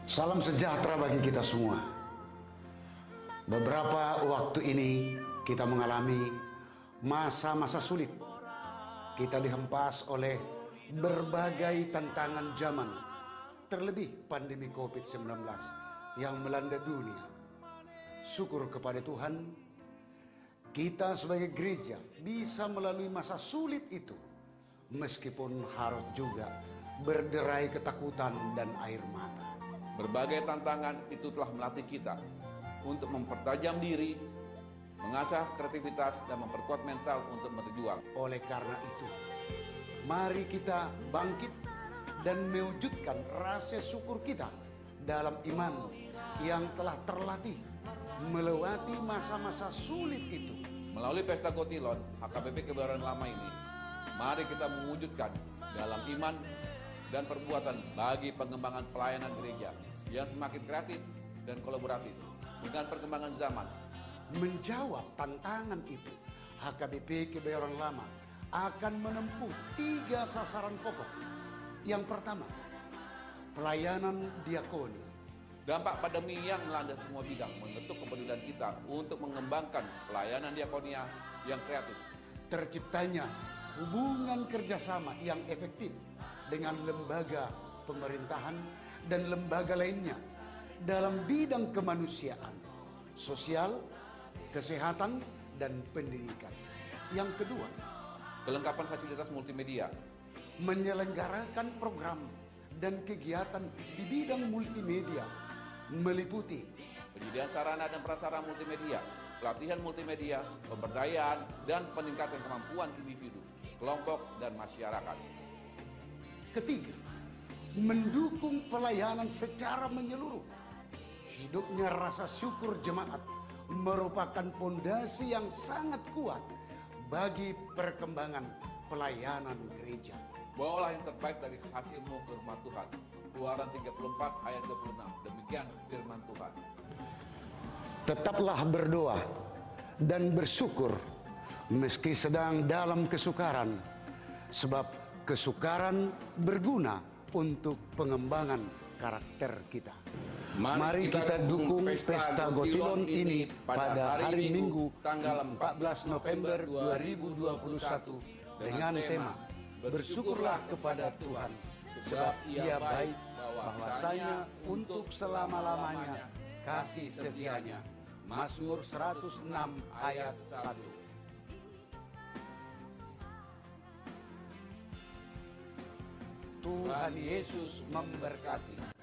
Salam sejahtera bagi kita semua. Beberapa waktu ini kita mengalami masa-masa sulit. Kita dihempas oleh berbagai tantangan zaman, terlebih pandemi COVID-19 yang melanda dunia. Syukur kepada Tuhan, kita sebagai gereja bisa melalui masa sulit itu, meskipun harus juga berderai ketakutan dan air mata. Berbagai tantangan itu telah melatih kita untuk mempertajam diri, mengasah kreativitas, dan memperkuat mental untuk berjuang. Oleh karena itu, mari kita bangkit dan mewujudkan rasa syukur kita dalam iman yang telah terlatih melewati masa-masa sulit itu. Melalui Pesta Kotilon, HKBP Kebayoran Lama ini, mari kita mewujudkan dalam iman dan perbuatan bagi pengembangan pelayanan gereja yang semakin kreatif dan kolaboratif dengan perkembangan zaman. Menjawab tantangan itu, HKBP Kebayoran Lama akan menempuh 3 sasaran pokok. Yang pertama, pelayanan diakoni. Dampak pandemi yang melanda semua bidang mengetuk kepedulian kita untuk mengembangkan pelayanan diakonia yang kreatif. Terciptanya hubungan kerjasama yang efektif dengan lembaga pemerintahan dan lembaga lainnya dalam bidang kemanusiaan, sosial, kesehatan, dan pendidikan. Yang kedua, Kelengkapan fasilitas multimedia. menyelenggarakan program dan kegiatan di bidang multimedia meliputi Penyediaan sarana dan prasarana multimedia, pelatihan multimedia, pemberdayaan, dan peningkatan kemampuan individu, kelompok, dan masyarakat. ketiga, mendukung pelayanan secara menyeluruh. Hidupnya rasa syukur jemaat merupakan pondasi yang sangat kuat bagi perkembangan pelayanan gereja. Bawalah yang terbaik dari hasilmu ke rumah Tuhan. Keluaran 34 ayat 26. Demikian firman Tuhan. Tetaplah berdoa dan bersyukur meski sedang dalam kesukaran, sebab kesukaran berguna untuk pengembangan karakter kita. Mari kita dukung Pesta Kotilon ini pada hari Minggu tanggal 14 November 2021 dengan tema Bersyukurlah kepada Tuhan, sebab Ia baik, bahwasanya untuk selama-lamanya kasih setianya. Mazmur 106 ayat 1. Tuhan Yesus memberkati.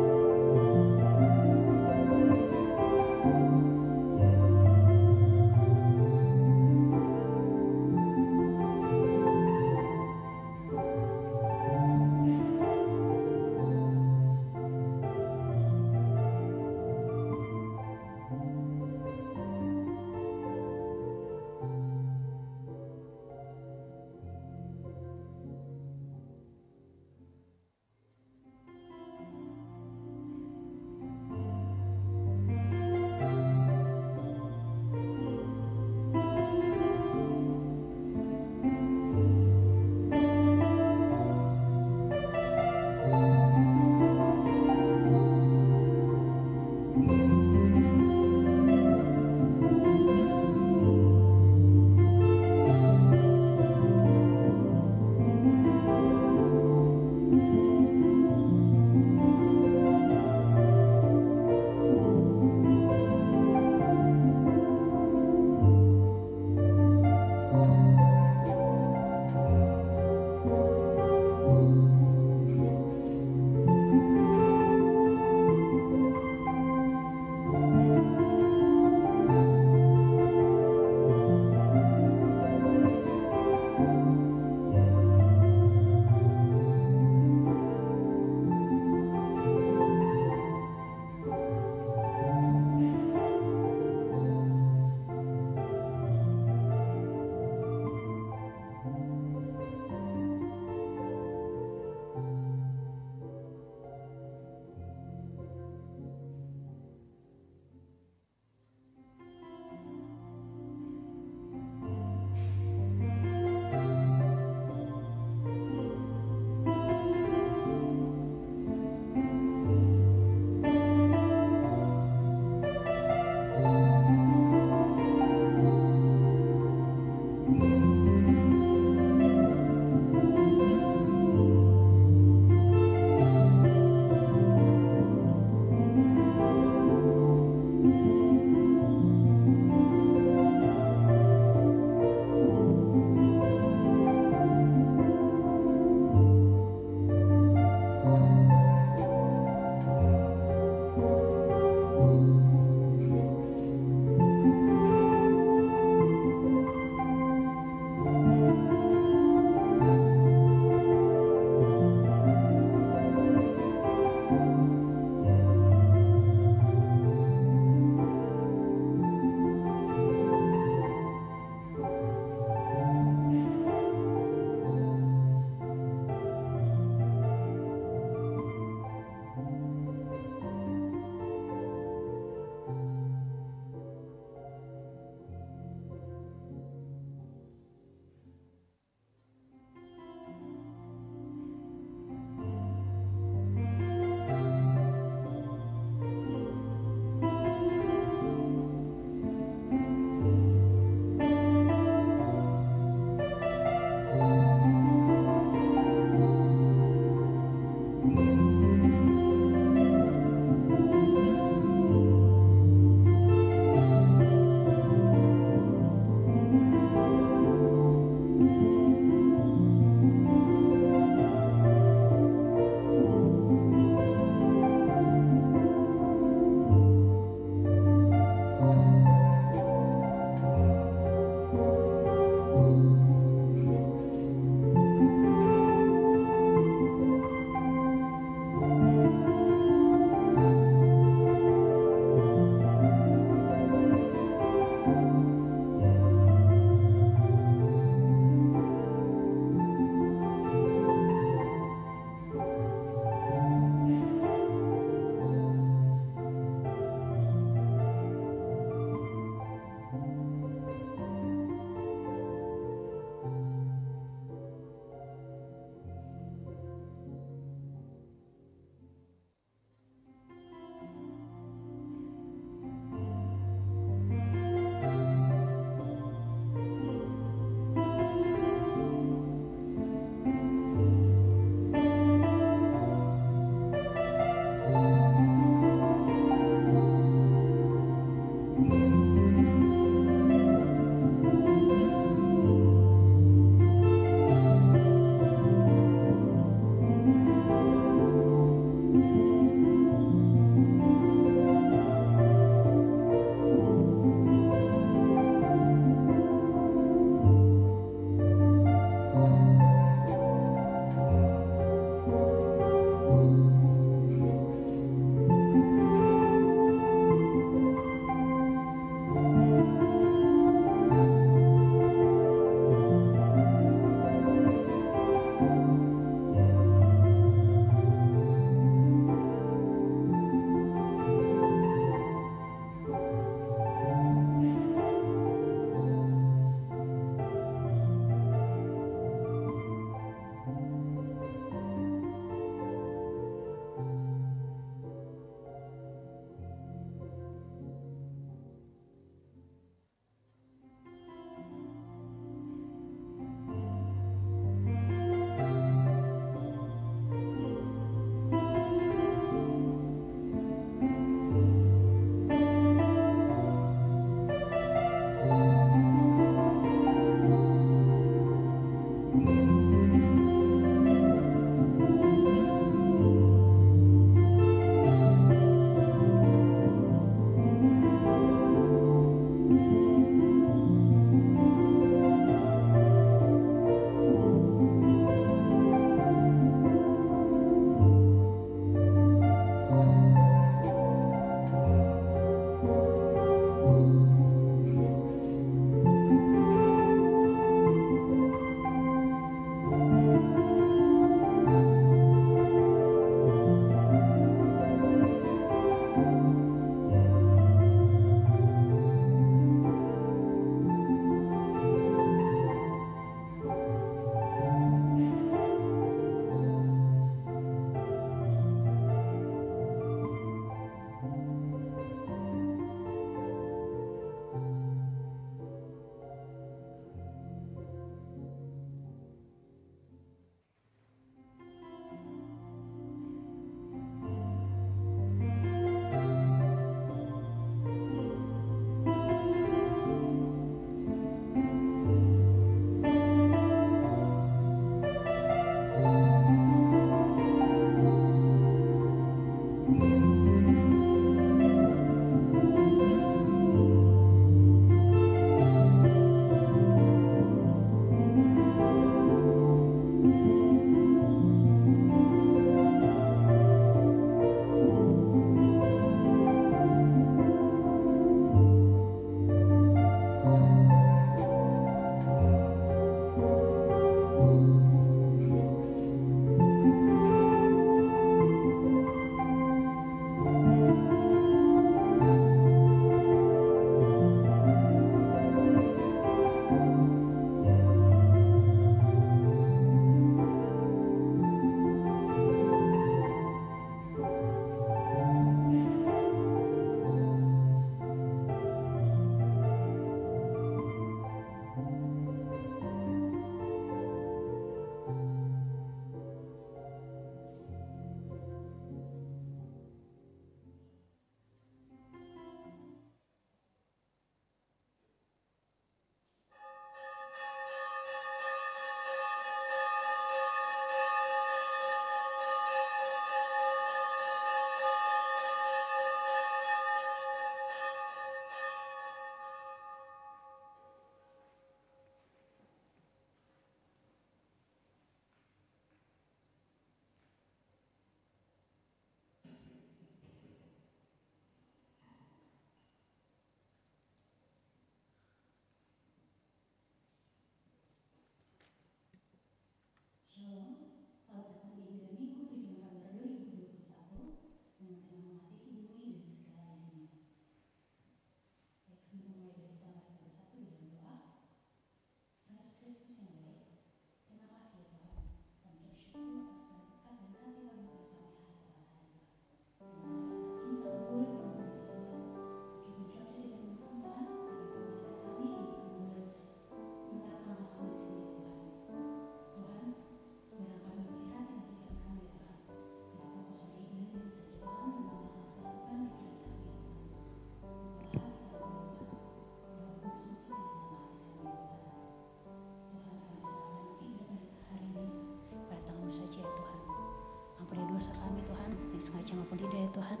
dengan sengaja maupun tidak ya Tuhan.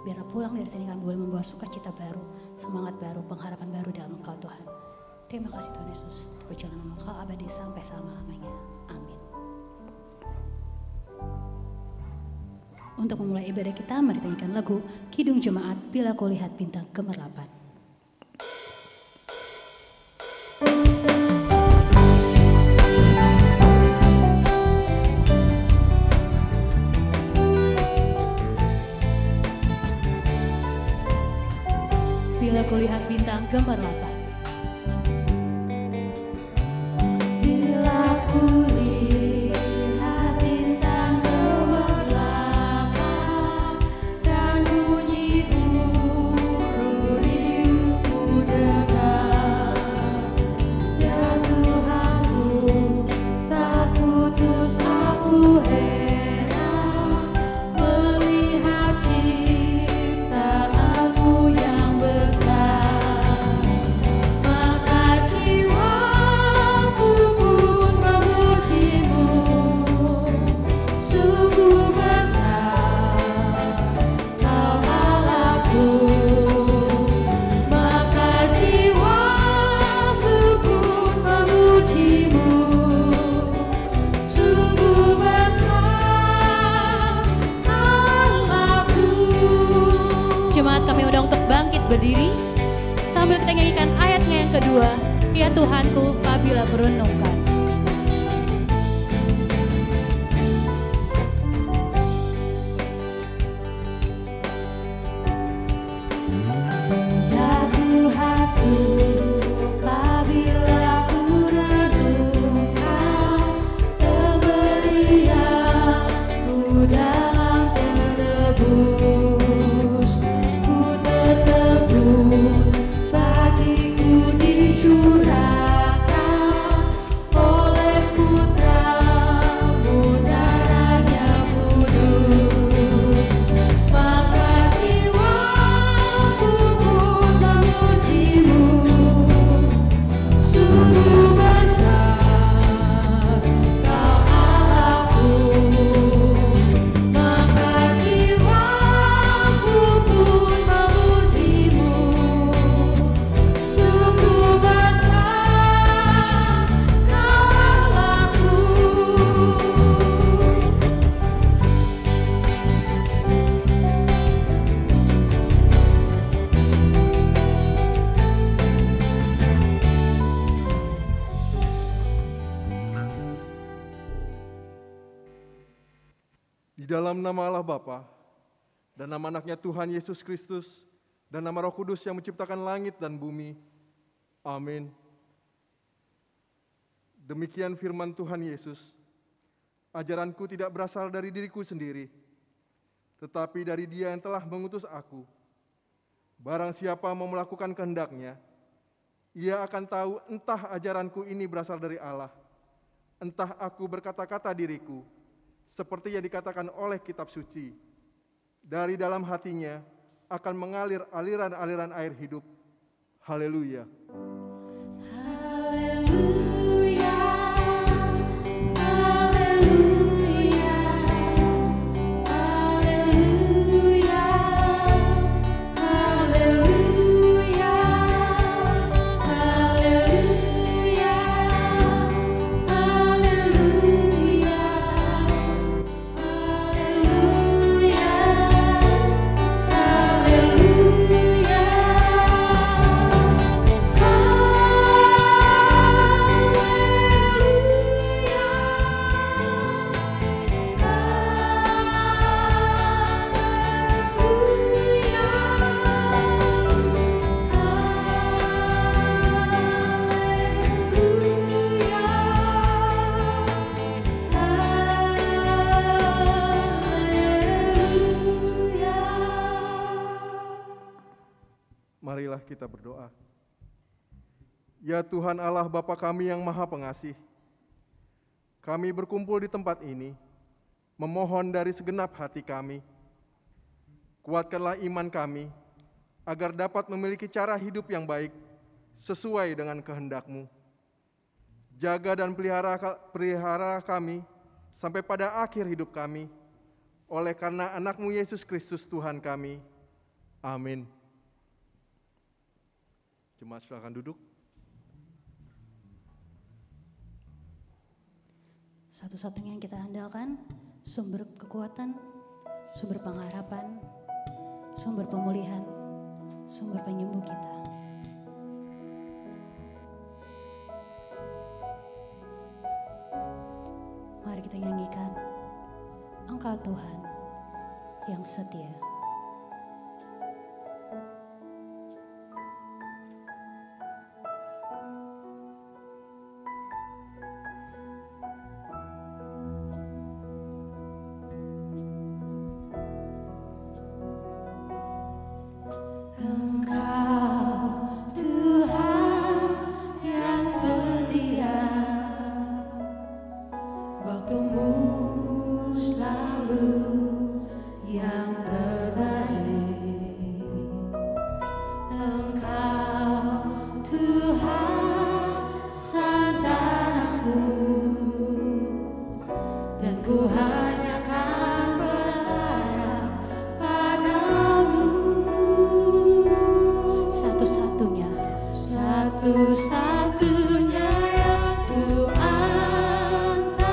Biarlah pulang dari sini kami boleh membawa sukacita baru, semangat baru, pengharapan baru dalam Engkau Tuhan. Terima kasih Tuhan Yesus, perjalanan Engkau abadi sampai selama-lamanya. Amin. Untuk memulai ibadah kita, mari nyanyikan lagu Kidung Jemaat Bila Kulihat Bintang Gemerlapan. Bila kulihat bintang gemerlapan. Bila kulihat bintang gemerlapan dan bunyi guru riuhku dengar, ya Tuhanku tak putus aku heran melihat ciptaanmu yang besar, maka jiwaku pun memujimu, sungguh besar Kau Allahku, maka jiwaku pun memujimu, sungguh besar Allahku. Jemaat kami undang untuk bangkit berdiri sambil kita nyanyikan ayatnya yang kedua, ya Tuhanku apabila merenungkan. Ya Tuhanku apabila ku renungkan pemberian-Mu dalam penebus, ku tertegun bagiku dicurahkan oleh Putra-Mu darahnya kudus, maka jiwaku pun memujimu, sungguh besar Kau Allahku, maka jiwaku pun memujimu, sungguh besar Kau Allahku. Di dalam nama Allah Bapa dan nama anaknya Tuhan Yesus Kristus dan nama Roh Kudus yang menciptakan langit dan bumi. Amin. Demikian firman Tuhan Yesus. Ajaranku tidak berasal dari diriku sendiri, tetapi dari Dia yang telah mengutus aku. Barang siapa mau melakukan kehendak-Nya, ia akan tahu entah ajaranku ini berasal dari Allah, entah aku berkata-kata diriku, seperti yang dikatakan oleh kitab suci. Dari dalam hatinya akan mengalir aliran-aliran air hidup. Haleluya. Haleluya, haleluya, haleluya, haleluya, haleluya, haleluya, Marilah kita berdoa. Ya Tuhan Allah Bapa kami yang Maha Pengasih, kami berkumpul di tempat ini, memohon dari segenap hati kami, kuatkanlah iman kami, agar dapat memiliki cara hidup yang baik, sesuai dengan kehendak-Mu. Jaga dan pelihara kami, sampai pada akhir hidup kami, oleh karena anakmu Yesus Kristus Tuhan kami. Amin. Jemaat silakan duduk. Satu-satunya yang kita andalkan, sumber kekuatan, sumber pengharapan, sumber pemulihan, sumber penyembuh kita. Mari kita nyanyikan, Engkau Tuhan yang setia. Satu-satunya yang ku andalkan,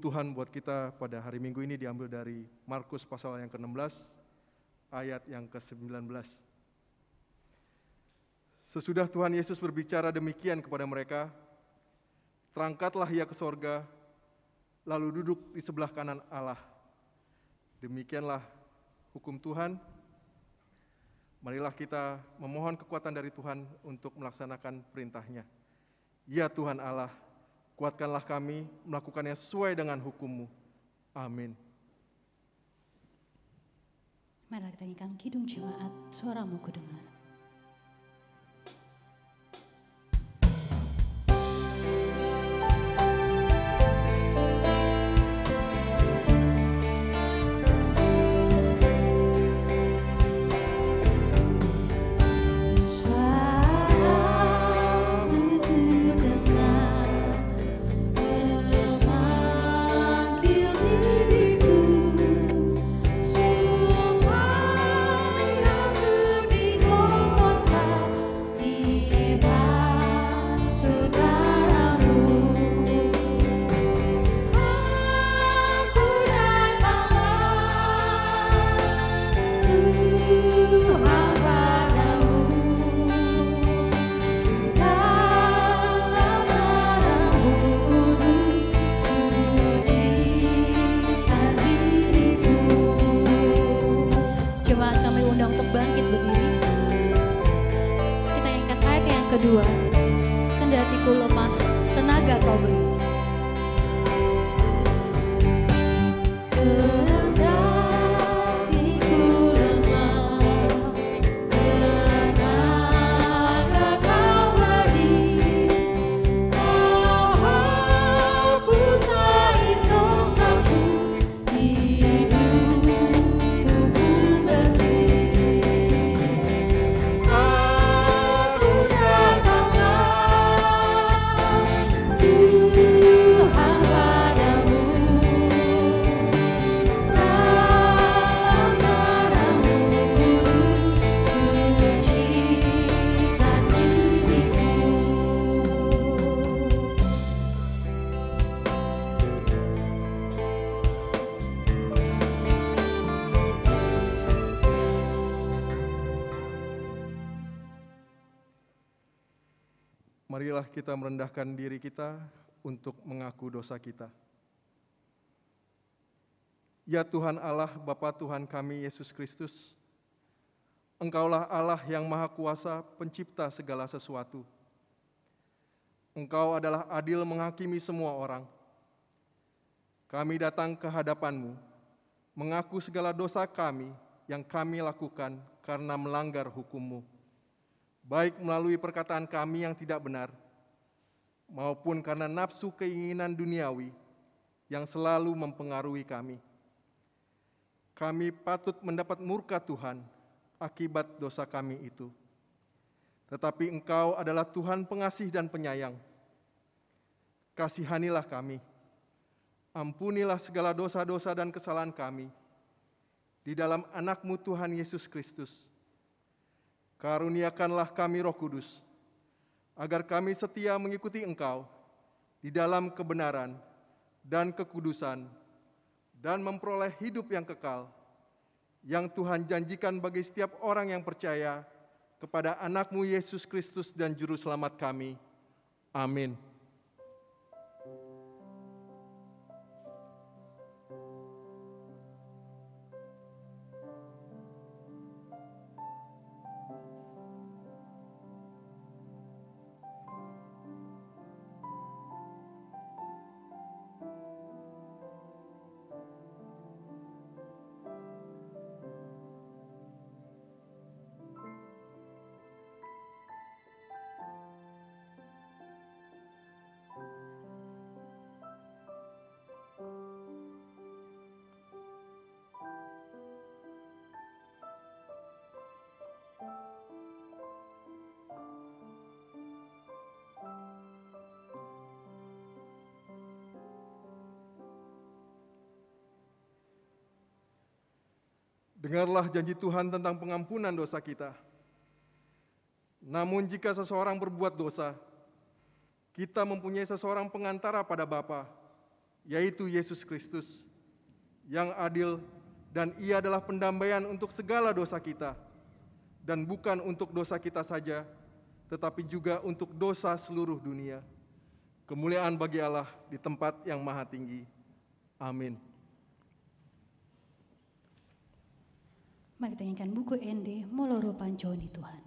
Tuhan buat kita pada hari Minggu ini diambil dari Markus pasal yang ke-16, ayat yang ke-19. Sesudah Tuhan Yesus berbicara demikian kepada mereka, terangkatlah ia ke sorga, lalu duduk di sebelah kanan Allah. Demikianlah hukum Tuhan. Marilah kita memohon kekuatan dari Tuhan untuk melaksanakan perintah-Nya. Ya Tuhan Allah, kuatkanlah kami melakukannya sesuai dengan hukum-Mu. Amin. Marilah kita nyanyikan Kidung Jemaat, Suaramu Kudengar. Kedua, kendatiku lemah, tenaga kau beri. Kendatiku lemah, tenaga kau beri. Kau hapusai dosaku, hidupku pun bersih. Marilah kita merendahkan diri kita untuk mengaku dosa kita. Ya Tuhan Allah, Bapa Tuhan kami Yesus Kristus, Engkaulah Allah yang Maha Kuasa, pencipta segala sesuatu. Engkau adalah adil menghakimi semua orang. Kami datang ke hadapan-Mu, mengaku segala dosa kami yang kami lakukan karena melanggar hukum-Mu, baik melalui perkataan kami yang tidak benar, maupun karena nafsu keinginan duniawi yang selalu mempengaruhi kami. Kami patut mendapat murka Tuhan akibat dosa kami itu. Tetapi Engkau adalah Tuhan pengasih dan penyayang. Kasihanilah kami. Ampunilah segala dosa-dosa dan kesalahan kami. Di dalam anak-Mu Tuhan Yesus Kristus. Karuniakanlah kami Roh Kudus, agar kami setia mengikuti Engkau di dalam kebenaran dan kekudusan, dan memperoleh hidup yang kekal, yang Tuhan janjikan bagi setiap orang yang percaya kepada anak-Mu Yesus Kristus dan Juru Selamat kami. Amin. Dengarlah janji Tuhan tentang pengampunan dosa kita. Namun jika seseorang berbuat dosa, kita mempunyai seseorang pengantara pada Bapa, yaitu Yesus Kristus, yang adil, dan Ia adalah pendamaian untuk segala dosa kita, dan bukan untuk dosa kita saja, tetapi juga untuk dosa seluruh dunia. Kemuliaan bagi Allah di tempat yang maha tinggi. Amin. Mari kita nyanyikan buku ND Moloro Panconi Tuhan.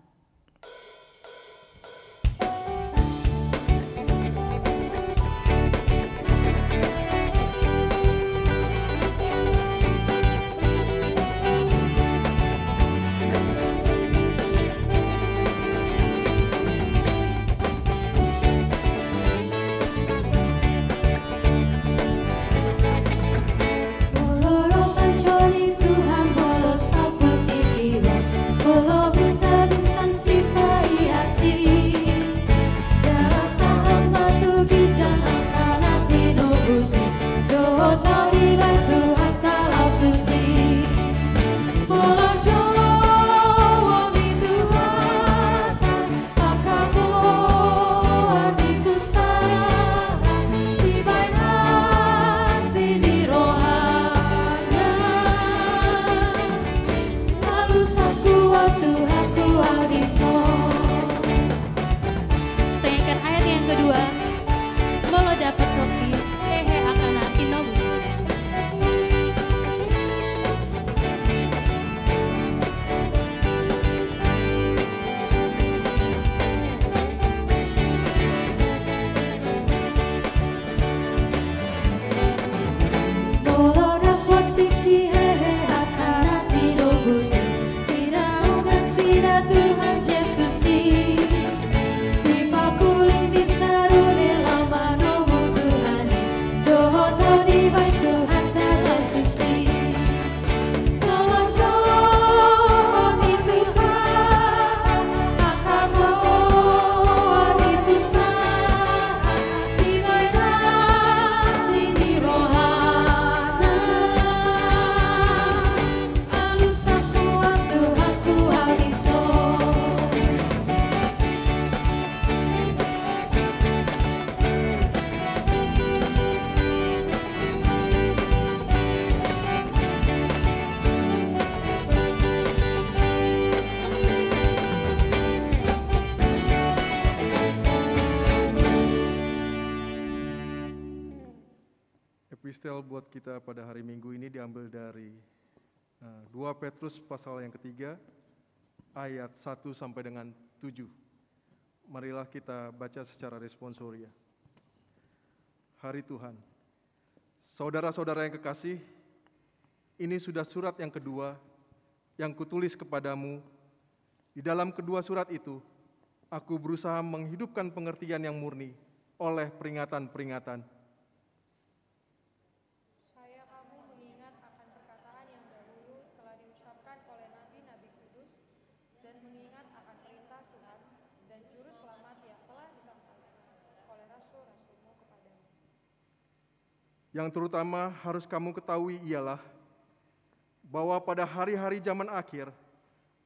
Epistel buat kita pada hari Minggu ini diambil dari 2 Petrus pasal yang ketiga, ayat 1 sampai dengan 7. Marilah kita baca secara responsoria. Hari Tuhan. Saudara-saudara yang kekasih, ini sudah surat yang kedua yang kutulis kepadamu. Di dalam kedua surat itu, aku berusaha menghidupkan pengertian yang murni oleh peringatan-peringatan. Yang terutama harus kamu ketahui ialah bahwa pada hari-hari zaman akhir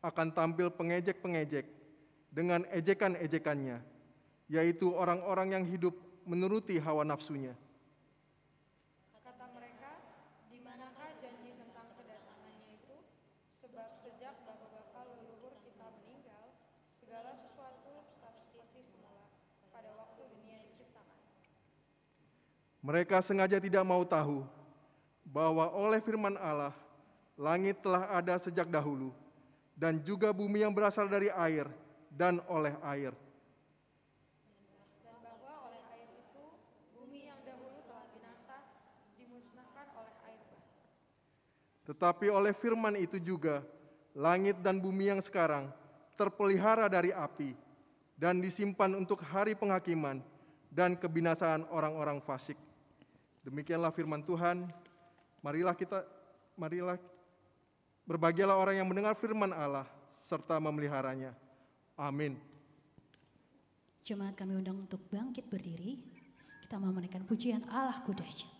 akan tampil pengejek-pengejek dengan ejekan-ejekannya, yaitu orang-orang yang hidup menuruti hawa nafsunya. Kata mereka, di manakah janji tentang kedatangannya itu? Sebab sejak bapa-bapa leluhur kita meninggal, segala sesuatu tetap seperti semula pada waktu dunia diciptakan. Mereka sengaja tidak mau tahu bahwa oleh firman Allah, langit telah ada sejak dahulu, dan juga bumi yang berasal dari air dan oleh air. Dan bahwa oleh air itu, bumi yang dahulu telah binasa, dimusnahkan oleh air bah. Tetapi oleh firman itu juga, langit dan bumi yang sekarang terpelihara dari api, dan disimpan untuk hari penghakiman dan kebinasaan orang-orang fasik. Demikianlah firman Tuhan. Marilah berbahagialah orang yang mendengar firman Allah serta memeliharanya. Amin. Jemaat kami undang untuk bangkit berdiri. Kita mau menaikkan pujian Allahku dahsyat.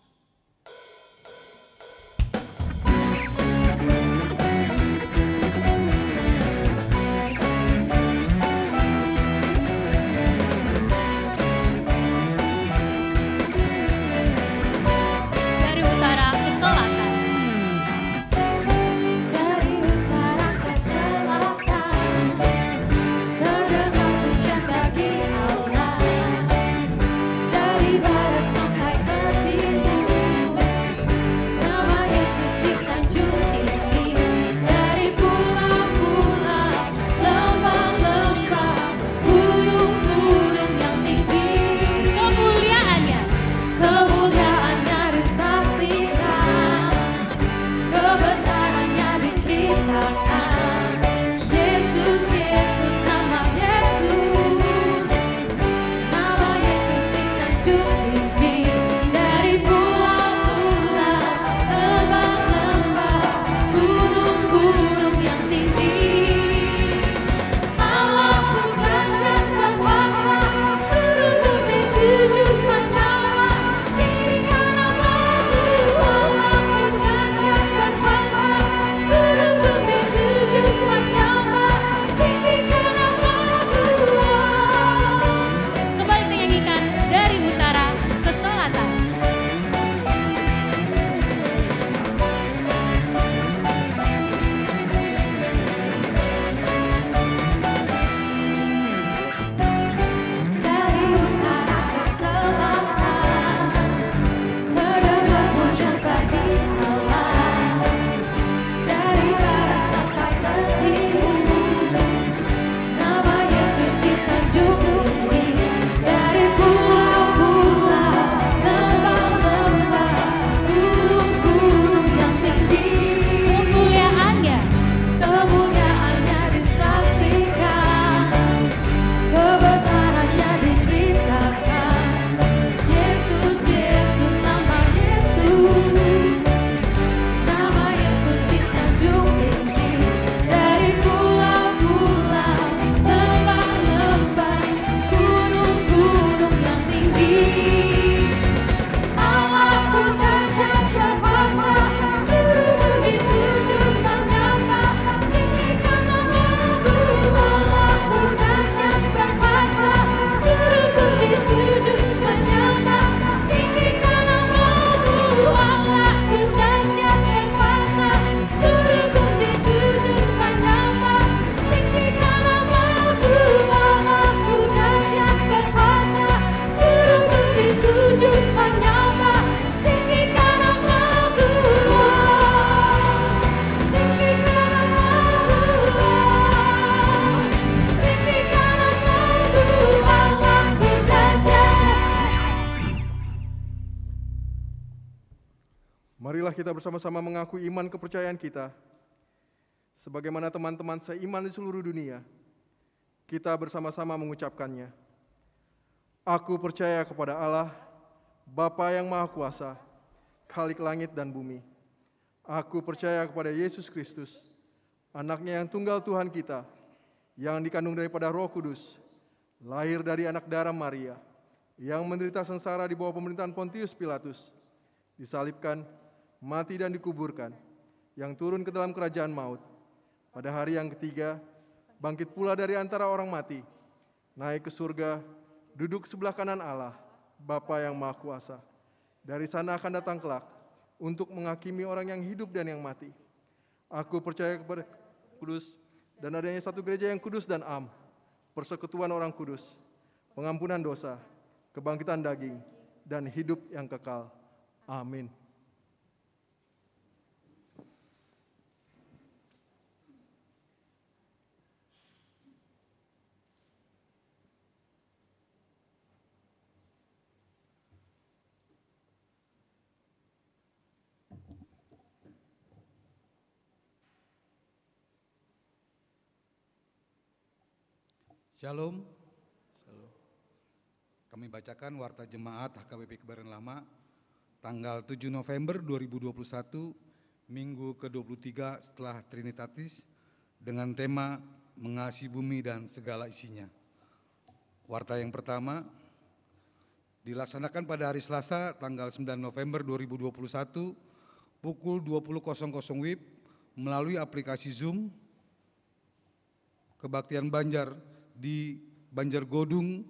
marilah kita bersama-sama mengaku iman kepercayaan kita. Sebagaimana teman-teman seiman di seluruh dunia, kita bersama-sama mengucapkannya. Aku percaya kepada Allah, Bapa yang Maha Kuasa, Khalik langit dan bumi. Aku percaya kepada Yesus Kristus, anaknya yang tunggal Tuhan kita, yang dikandung daripada Roh Kudus, lahir dari anak darah Maria, yang menderita sengsara di bawah pemerintahan Pontius Pilatus, disalibkan, mati dan dikuburkan, yang turun ke dalam kerajaan maut. Pada hari yang ketiga, bangkit pula dari antara orang mati, naik ke surga, duduk sebelah kanan Allah, Bapa yang Maha Kuasa. Dari sana akan datang kelak untuk menghakimi orang yang hidup dan yang mati. Aku percaya kepada Kudus dan adanya satu gereja yang kudus dan am, persekutuan orang kudus, pengampunan dosa, kebangkitan daging, dan hidup yang kekal. Amin. Shalom. Kami bacakan Warta Jemaat HKBP Kebayoran Lama tanggal 7 November 2021, Minggu ke-23 setelah Trinitatis, dengan tema Mengasihi Bumi dan Segala Isinya. Warta yang pertama dilaksanakan pada hari Selasa tanggal 9 November 2021 pukul 20.00 WIB melalui aplikasi Zoom Kebaktian Banjar di Banjargodung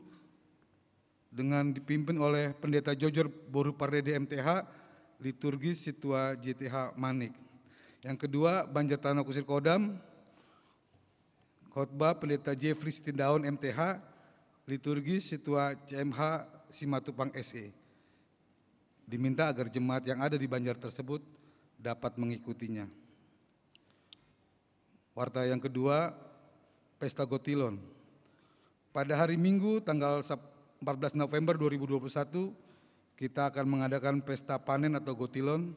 dengan dipimpin oleh Pendeta Jojor Boru Pardede MTH, liturgis Situa JTH Manik. Yang kedua, Banjar Tanah Kusir Kodam, khotbah Pendeta Jeffrey Sitindaun MTH, liturgis Situa CMH Simatupang SE. Diminta agar jemaat yang ada di Banjar tersebut dapat mengikutinya. Warta yang kedua, Pesta Gotilon. Pada hari Minggu tanggal 14 November 2021, kita akan mengadakan pesta panen atau gotilon.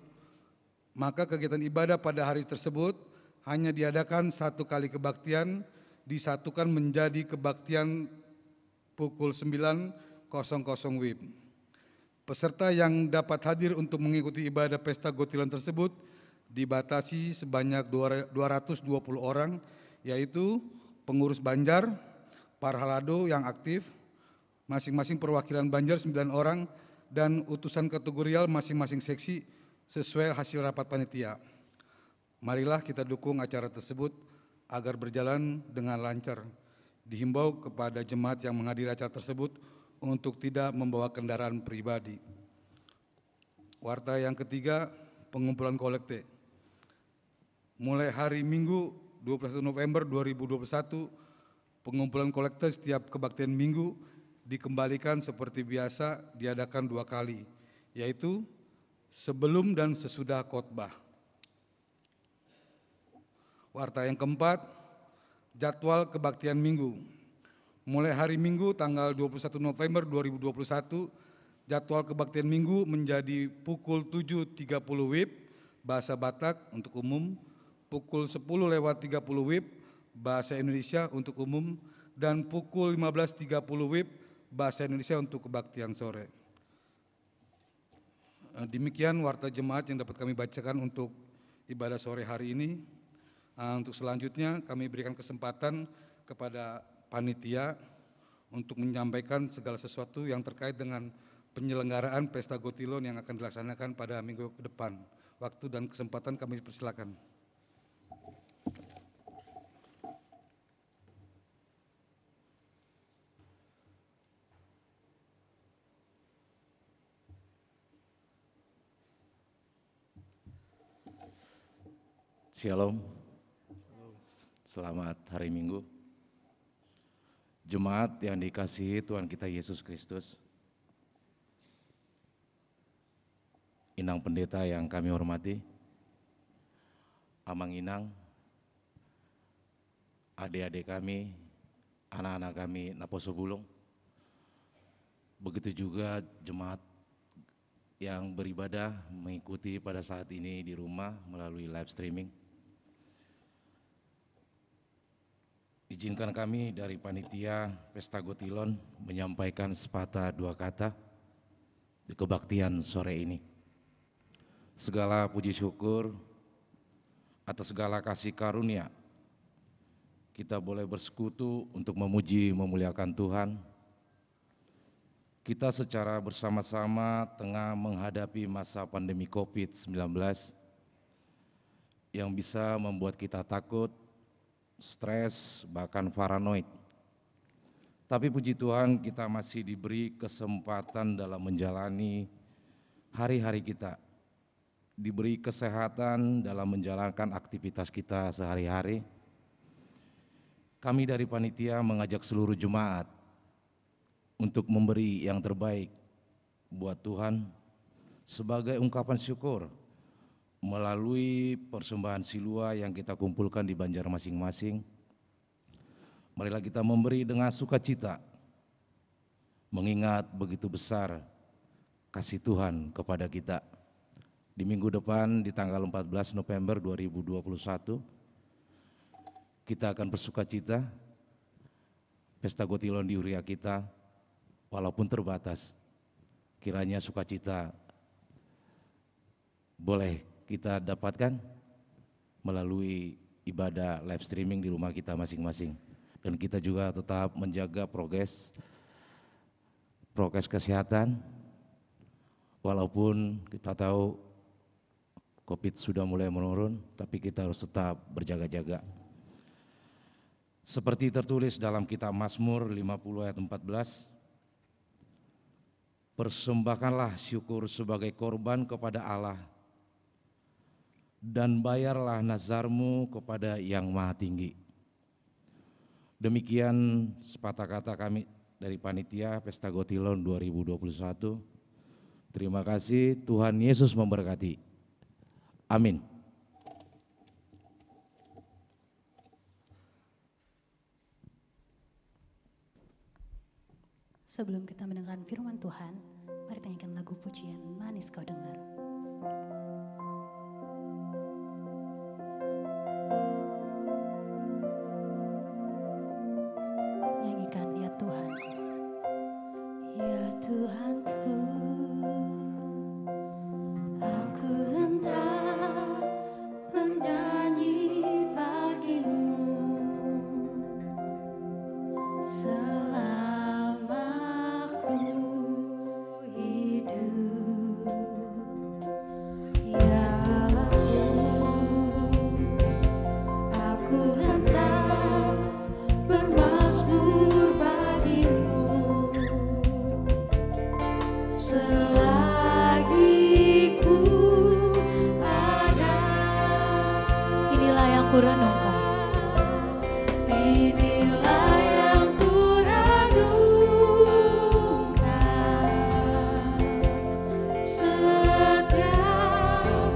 Maka kegiatan ibadah pada hari tersebut hanya diadakan satu kali kebaktian, disatukan menjadi kebaktian pukul 9.00 WIB. Peserta yang dapat hadir untuk mengikuti ibadah pesta gotilon tersebut dibatasi sebanyak 220 orang, yaitu pengurus Banjar, Parhalado yang aktif, masing-masing perwakilan Banjar 9 orang, dan utusan kategorial masing-masing seksi sesuai hasil rapat panitia. Marilah kita dukung acara tersebut agar berjalan dengan lancar. Dihimbau kepada jemaat yang menghadiri acara tersebut untuk tidak membawa kendaraan pribadi. Warta yang ketiga, pengumpulan kolekte. Mulai hari Minggu 21 November 2021, pengumpulan kolekte setiap kebaktian minggu dikembalikan seperti biasa diadakan 2 kali, yaitu sebelum dan sesudah khotbah. Warta yang keempat, jadwal kebaktian minggu. Mulai hari Minggu tanggal 21 November 2021, jadwal kebaktian minggu menjadi pukul 7.30 WIB bahasa Batak untuk umum, pukul 10.30 WIB bahasa Indonesia untuk umum, dan pukul 15.30 WIB bahasa Indonesia untuk kebaktian sore. Demikian warta jemaat yang dapat kami bacakan untuk ibadah sore hari ini. Untuk selanjutnya kami berikan kesempatan kepada panitia untuk menyampaikan segala sesuatu yang terkait dengan penyelenggaraan Pesta Gotilon yang akan dilaksanakan pada minggu ke depan. Waktu dan kesempatan kami persilakan. Shalom, selamat hari Minggu. Jemaat yang dikasihi Tuhan kita Yesus Kristus, Inang Pendeta yang kami hormati, Amang Inang, adik-adik kami, anak-anak kami Naposo Bulung, begitu juga jemaat yang beribadah mengikuti pada saat ini di rumah melalui live streaming. Izinkan kami dari Panitia Pesta Gotilon menyampaikan sepatah dua kata di kebaktian sore ini. Segala puji syukur atas segala kasih karunia, kita boleh bersekutu untuk memuji memuliakan Tuhan. Kita secara bersama-sama tengah menghadapi masa pandemi COVID-19 yang bisa membuat kita takut, stres, bahkan paranoid. Tapi puji Tuhan, kita masih diberi kesempatan dalam menjalani hari-hari kita, diberi kesehatan dalam menjalankan aktivitas kita sehari-hari. Kami dari panitia mengajak seluruh jemaat untuk memberi yang terbaik buat Tuhan sebagai ungkapan syukur melalui persembahan silua yang kita kumpulkan di Banjar masing-masing. Marilah kita memberi dengan sukacita, mengingat begitu besar kasih Tuhan kepada kita. Di minggu depan di tanggal 14 November 2021, kita akan bersukacita, Pesta Gotilon di Uria kita, walaupun terbatas, kiranya sukacita boleh kita dapatkan melalui ibadah live streaming di rumah kita masing-masing. Dan kita juga tetap menjaga prokes kesehatan, walaupun kita tahu COVID sudah mulai menurun, tapi kita harus tetap berjaga-jaga. Seperti tertulis dalam kitab Mazmur 50 ayat 14, persembahkanlah syukur sebagai korban kepada Allah dan bayarlah nazarmu kepada Yang Maha Tinggi. Demikian sepatah kata kami dari Panitia Pesta Gotilon 2021. Terima kasih, Tuhan Yesus memberkati. Amin. Sebelum kita mendengarkan firman Tuhan, mari tanyakan lagu pujian Manis Kau Dengar. Nyanyikan ya Tuhanku, ya Tuhanku, aku hendak bernyanyi bagimu selama ku hidup. Ya Allahku, aku hendak bermazmur bagimu selagi ku ada. Inilah yang ku renungkan. Inilah yang ku renungkan setiap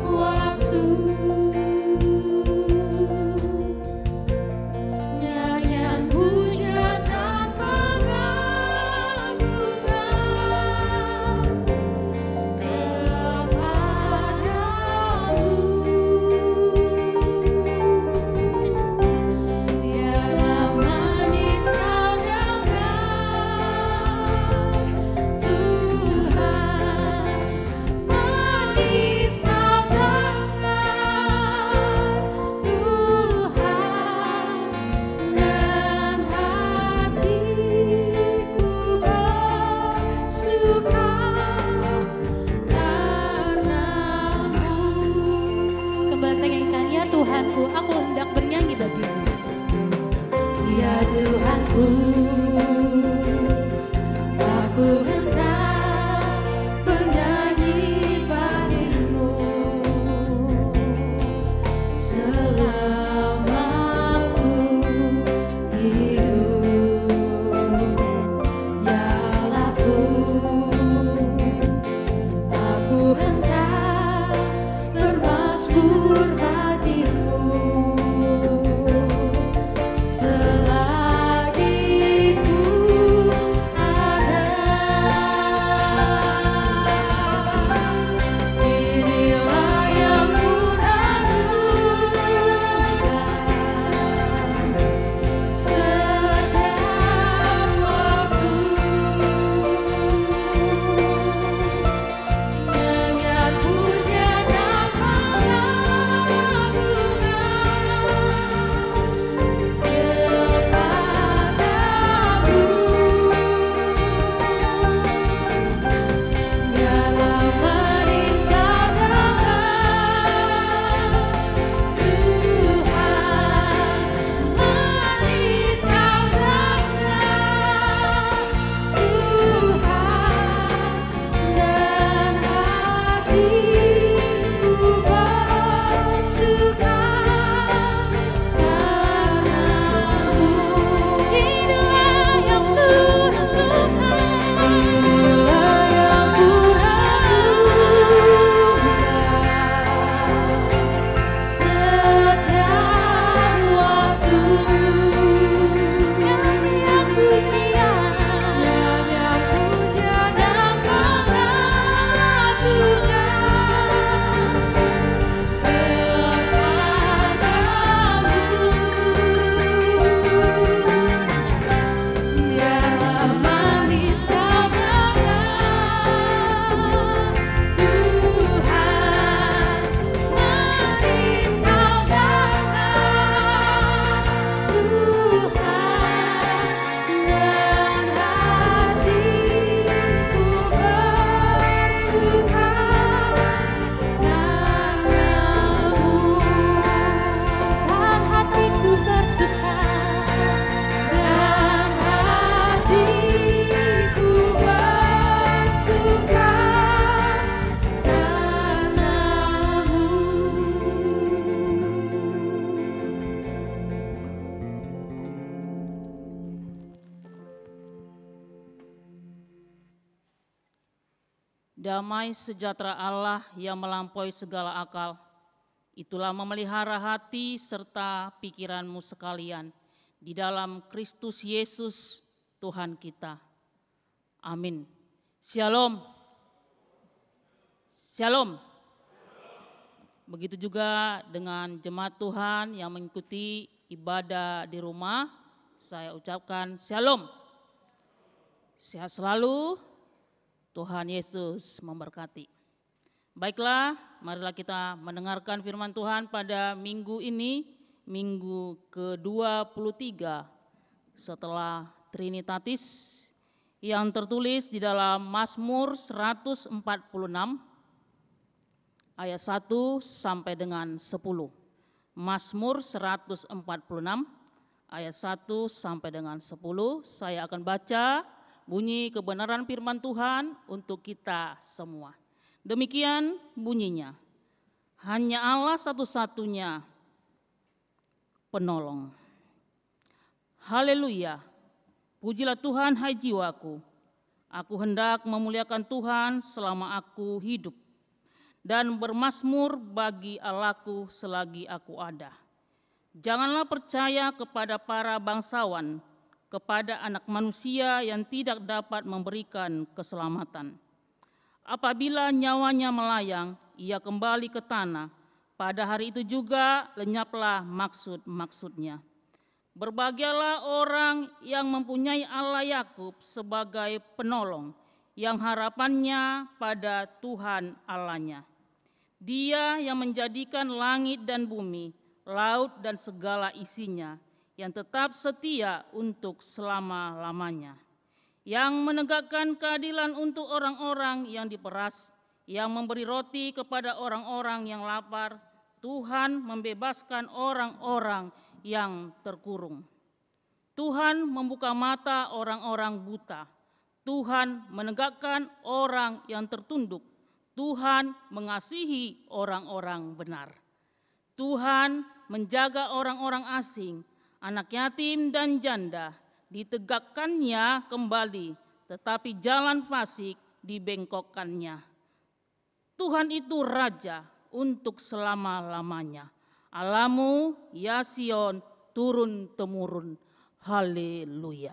waktu. Nyanyian pujian dan pengagungan kepadamu. Biarlah manis kau dengar, Tuhan, manis kau dengar, Tuhan, dan hatiku bersuka karenamu. Kembali kita nyanyikan, ya Tuhanku, aku hendak bernyanyi bagimu. Ya Tuhanku, aku hendak bernyanyi bagimu selama ku hidup. Ya Allahku, aku hendak bermazmur bagimu selagi Damai sejahtera Allah yang melampaui segala akal, itulah memelihara hati serta pikiranmu sekalian di dalam Kristus Yesus Tuhan kita. Amin. Shalom. Shalom. Begitu juga dengan jemaat Tuhan yang mengikuti ibadah di rumah, saya ucapkan shalom. Sehat selalu, Tuhan Yesus memberkati. Baiklah, marilah kita mendengarkan firman Tuhan pada minggu ini, minggu ke-23 setelah Trinitatis, yang tertulis di dalam Mazmur 146 ayat 1 sampai dengan 10. Mazmur 146 ayat 1 sampai dengan 10. Saya akan baca bunyi kebenaran firman Tuhan untuk kita semua. Demikian bunyinya. Hanya Allah satu-satunya penolong. Haleluya. Pujilah Tuhan, hai jiwaku. Aku hendak memuliakan Tuhan selama aku hidup, dan bermazmur bagi Allahku selagi aku ada. Janganlah percaya kepada para bangsawan, kepada anak manusia yang tidak dapat memberikan keselamatan. Apabila nyawanya melayang, ia kembali ke tanah. Pada hari itu juga lenyaplah maksud-maksudnya. Berbahagialah orang yang mempunyai Allah Yakub sebagai penolong, yang harapannya pada Tuhan Allahnya. Dia yang menjadikan langit dan bumi, laut dan segala isinya, yang tetap setia untuk selama-lamanya. Yang menegakkan keadilan untuk orang-orang yang diperas, yang memberi roti kepada orang-orang yang lapar. Tuhan membebaskan orang-orang yang terkurung. Tuhan membuka mata orang-orang buta. Tuhan menegakkan orang yang tertunduk. Tuhan mengasihi orang-orang benar. Tuhan menjaga orang-orang asing, anak yatim dan janda, ditegakkannya kembali, tetapi jalan fasik dibengkokkannya. Tuhan itu Raja untuk selama-lamanya. Allahmu, ya Sion, turun-temurun. Haleluya.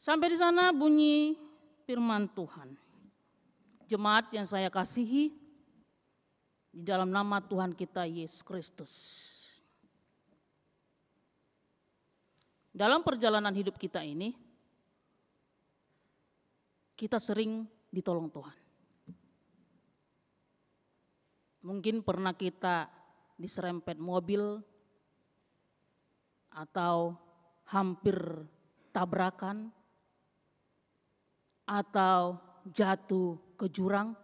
Sampai di sana bunyi firman Tuhan. Jemaat yang saya kasihi, di dalam nama Tuhan kita Yesus Kristus. Dalam perjalanan hidup kita ini, kita sering ditolong Tuhan. Mungkin pernah kita diserempet mobil atau hampir tabrakan atau jatuh ke jurang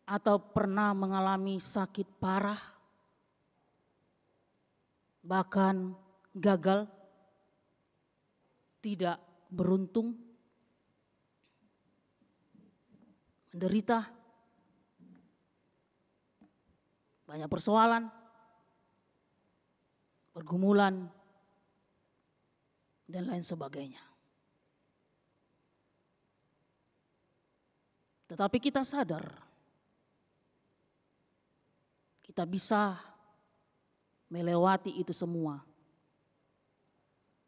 atau pernah mengalami sakit parah, bahkan gagal, tidak beruntung, menderita, banyak persoalan, pergumulan, dan lain sebagainya. Tetapi kita sadar, kita bisa melewati itu semua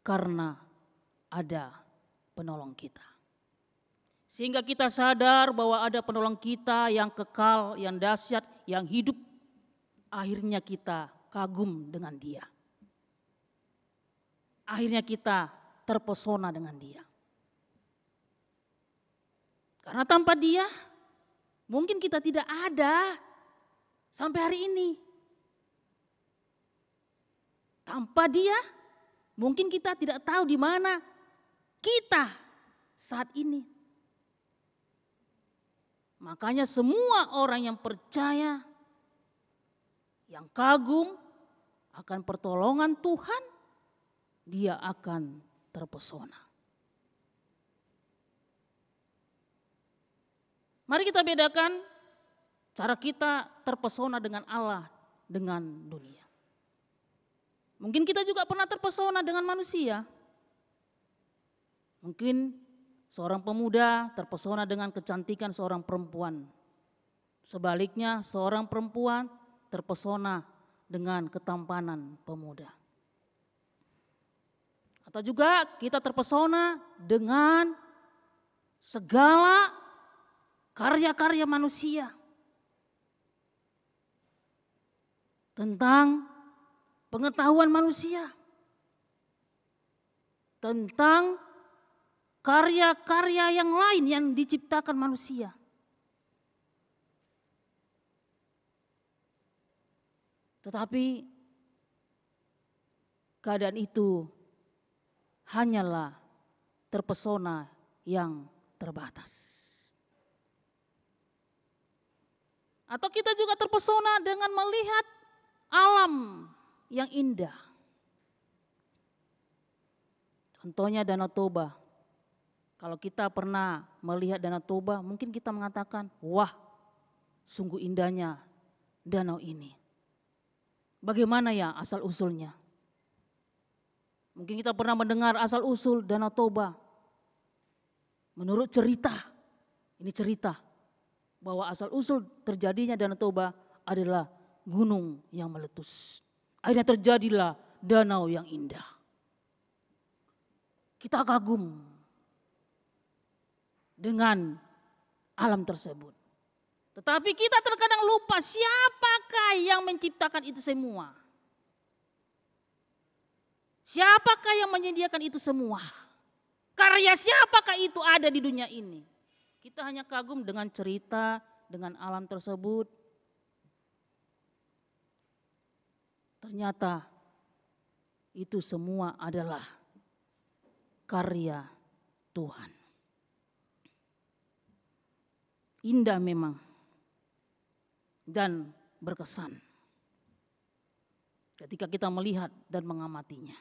karena ada penolong kita. Sehingga kita sadar bahwa ada penolong kita yang kekal, yang dahsyat, yang hidup. Akhirnya kita kagum dengan Dia. Akhirnya kita terpesona dengan Dia. Karena tanpa Dia mungkin kita tidak ada sampai hari ini. Tanpa Dia mungkin kita tidak tahu di mana kita saat ini. Makanya semua orang yang percaya, yang kagum akan pertolongan Tuhan, dia akan terpesona. Mari kita bedakan cara kita terpesona dengan Allah, dengan dunia. Mungkin kita juga pernah terpesona dengan manusia. Mungkin Seorang pemuda terpesona dengan kecantikan seorang perempuan. Sebaliknya, seorang perempuan terpesona dengan ketampanan pemuda. Atau juga kita terpesona dengan segala karya-karya manusia. Tentang pengetahuan manusia. Tentang karya-karya yang lain yang diciptakan manusia. Tetapi keadaan itu hanyalah terpesona yang terbatas. Atau kita juga terpesona dengan melihat alam yang indah. Contohnya Danau Toba. Kalau kita pernah melihat Danau Toba, mungkin kita mengatakan, wah, sungguh indahnya danau ini. Bagaimana ya asal-usulnya? Mungkin kita pernah mendengar asal-usul Danau Toba. Menurut cerita, ini cerita, bahwa asal-usul terjadinya Danau Toba adalah gunung yang meletus. Akhirnya terjadilah danau yang indah. Kita kagum dengan alam tersebut. Tetapi kita terkadang lupa siapakah yang menciptakan itu semua. Siapakah yang menyediakan itu semua. Karya siapakah itu ada di dunia ini. Kita hanya kagum dengan cerita, dengan alam tersebut. Ternyata itu semua adalah karya Tuhan. Indah memang dan berkesan ketika kita melihat dan mengamatinya.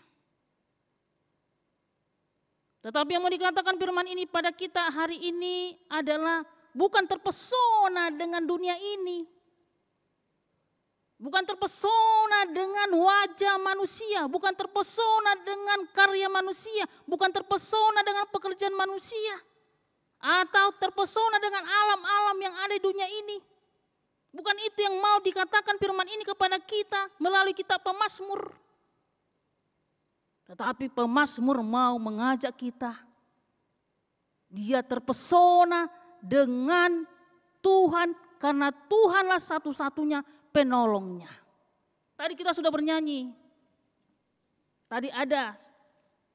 Tetapi yang mau dikatakan firman ini pada kita hari ini adalah bukan terpesona dengan dunia ini. Bukan terpesona dengan wajah manusia, bukan terpesona dengan karya manusia, bukan terpesona dengan pekerjaan manusia, atau terpesona dengan alam-alam yang ada di dunia ini. Bukan itu yang mau dikatakan firman ini kepada kita melalui kitab Pemazmur. Tetapi pemazmur mau mengajak kita. Dia terpesona dengan Tuhan karena Tuhanlah satu-satunya penolongnya. Tadi kita sudah bernyanyi. Tadi ada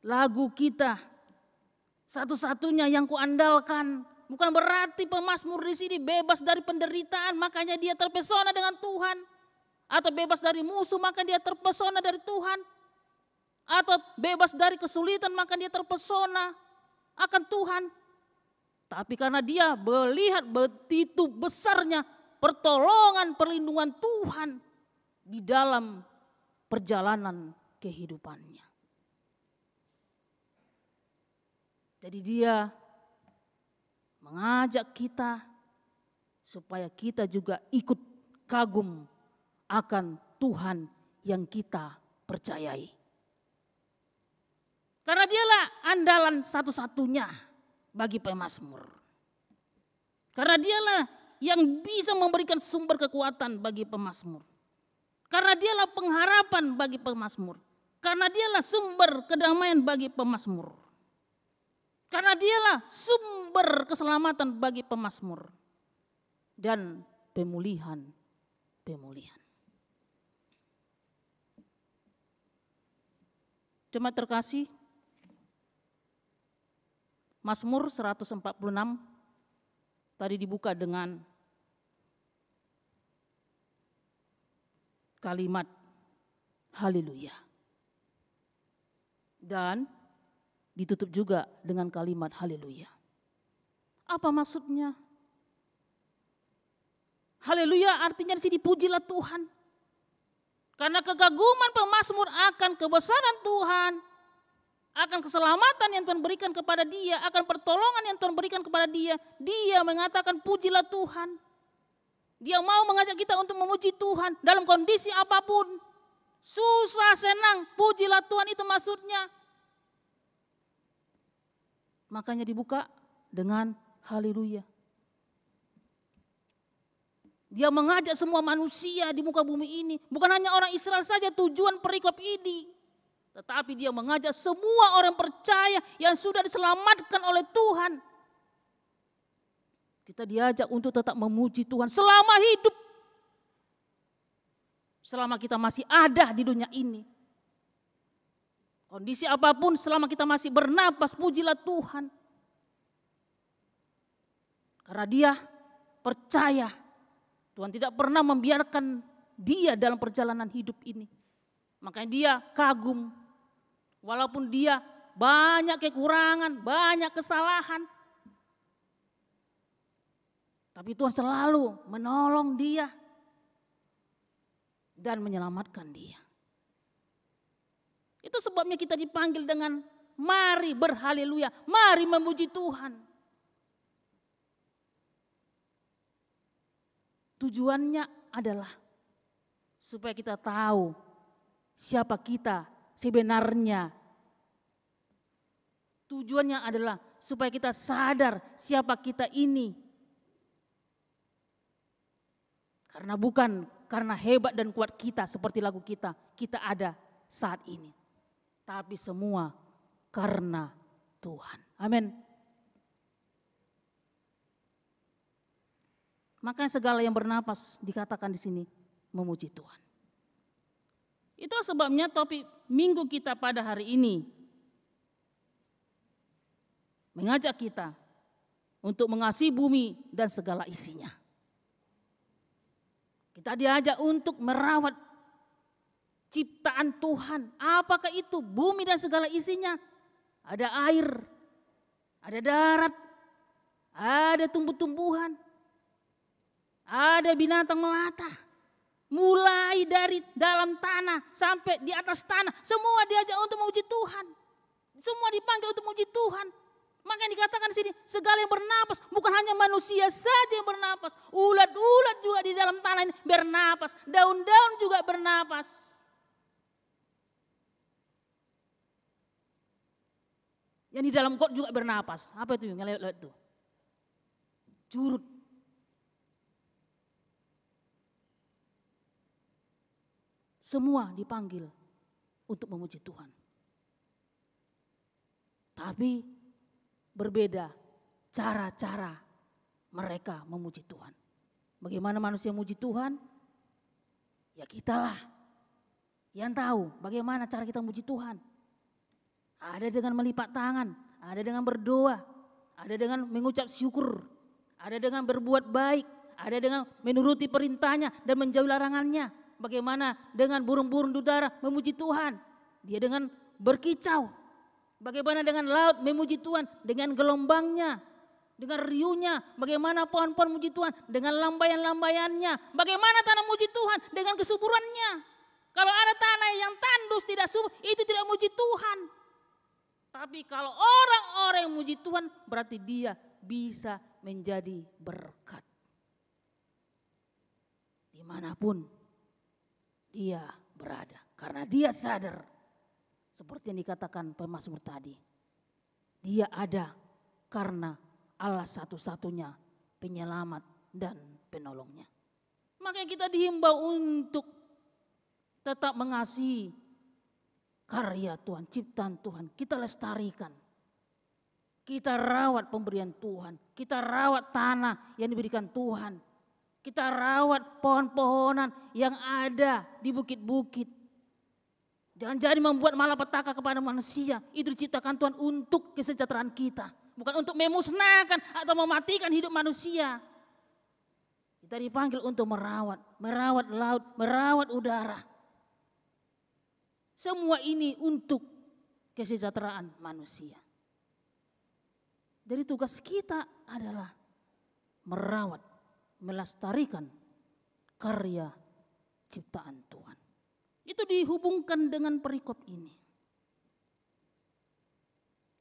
lagu kita. Satu-satunya yang kuandalkan. Bukan berarti pemazmur di sini bebas dari penderitaan, makanya dia terpesona dengan Tuhan. Atau bebas dari musuh, maka dia terpesona dari Tuhan. Atau bebas dari kesulitan, maka dia terpesona akan Tuhan. Tapi karena dia melihat begitu besarnya pertolongan, perlindungan Tuhan di dalam perjalanan kehidupannya. Jadi dia mengajak kita supaya kita juga ikut kagum akan Tuhan yang kita percayai. Karena dialah andalan satu-satunya bagi pemazmur. Karena dialah yang bisa memberikan sumber kekuatan bagi pemazmur. Karena dialah pengharapan bagi pemazmur. Karena dialah sumber kedamaian bagi pemazmur. Karena dialah sumber keselamatan bagi pemazmur. Dan pemulihan. Jemaat terkasih, Mazmur 146 tadi dibuka dengan kalimat haleluya. Dan ditutup juga dengan kalimat haleluya. Apa maksudnya? Haleluya artinya di sini pujilah Tuhan. Karena kekaguman pemazmur akan kebesaran Tuhan, akan keselamatan yang Tuhan berikan kepada dia, akan pertolongan yang Tuhan berikan kepada dia. Dia mengatakan pujilah Tuhan. Dia mau mengajak kita untuk memuji Tuhan dalam kondisi apapun. Susah, senang, pujilah Tuhan itu maksudnya. Makanya dibuka dengan haleluya. Dia mengajak semua manusia di muka bumi ini. Bukan hanya orang Israel saja tujuan perikop ini. Tetapi dia mengajak semua orang percaya yang sudah diselamatkan oleh Tuhan. Kita diajak untuk tetap memuji Tuhan selama hidup. Selama kita masih ada di dunia ini. Kondisi apapun selama kita masih bernapas, pujilah Tuhan. Karena dia percaya Tuhan tidak pernah membiarkan dia dalam perjalanan hidup ini. Makanya dia kagum. Walaupun dia banyak kekurangan, banyak kesalahan. Tapi Tuhan selalu menolong dia. Dan menyelamatkan dia. Itu sebabnya kita dipanggil dengan mari berhaleluya, mari memuji Tuhan. Tujuannya adalah supaya kita tahu siapa kita sebenarnya. Tujuannya adalah supaya kita sadar siapa kita ini. Karena bukan karena hebat dan kuat kita seperti lagu kita ada saat ini. Tapi semua karena Tuhan. Amin. Makanya segala yang bernapas dikatakan di sini memuji Tuhan. Itulah sebabnya topik minggu kita pada hari ini mengajak kita untuk mengasihi bumi dan segala isinya. Kita diajak untuk merawat ciptaan Tuhan. Apakah itu bumi dan segala isinya? Ada air, ada darat, ada tumbuh-tumbuhan. Ada binatang melata, mulai dari dalam tanah sampai di atas tanah. Semua diajak untuk memuji Tuhan. Semua dipanggil untuk memuji Tuhan. Maka yang dikatakan di sini, segala yang bernapas, bukan hanya manusia saja yang bernapas. Ulat-ulat juga di dalam tanah ini bernapas. Daun-daun juga bernapas. Yang di dalam got juga bernapas. Apa itu yang lewat itu? Curut. Semua dipanggil untuk memuji Tuhan. Tapi berbeda cara-cara mereka memuji Tuhan. Bagaimana manusia memuji Tuhan? Ya kitalah yang tahu bagaimana cara kita memuji Tuhan. Ada dengan melipat tangan, ada dengan berdoa, ada dengan mengucap syukur, ada dengan berbuat baik, ada dengan menuruti perintahnya dan menjauhi larangannya. Bagaimana dengan burung-burung di udara memuji Tuhan. Dia dengan berkicau. Bagaimana dengan laut memuji Tuhan. Dengan gelombangnya. Dengan riuhnya. Bagaimana pohon-pohon memuji Tuhan. Dengan lambayan-lambayannya. Bagaimana tanah memuji Tuhan. Dengan kesuburannya. Kalau ada tanah yang tandus tidak subur. Itu tidak memuji Tuhan. Tapi kalau orang-orang yang memuji Tuhan. Berarti dia bisa menjadi berkat. Dimanapun dia berada. Karena dia sadar. Seperti yang dikatakan pemazmur tadi. Dia ada karena Allah satu-satunya penyelamat dan penolongnya. Makanya kita dihimbau untuk tetap mengasihi karya Tuhan, ciptaan Tuhan. Kita lestarikan. Kita rawat pemberian Tuhan. Kita rawat tanah yang diberikan Tuhan. Kita rawat pohon-pohonan yang ada di bukit-bukit. Jangan jadi membuat malapetaka kepada manusia. Itu diciptakan Tuhan untuk kesejahteraan kita. Bukan untuk memusnahkan atau mematikan hidup manusia. Kita dipanggil untuk merawat laut, merawat udara. Semua ini untuk kesejahteraan manusia. Jadi tugas kita adalah merawat, melestarikan karya ciptaan Tuhan. Itu dihubungkan dengan perikop ini.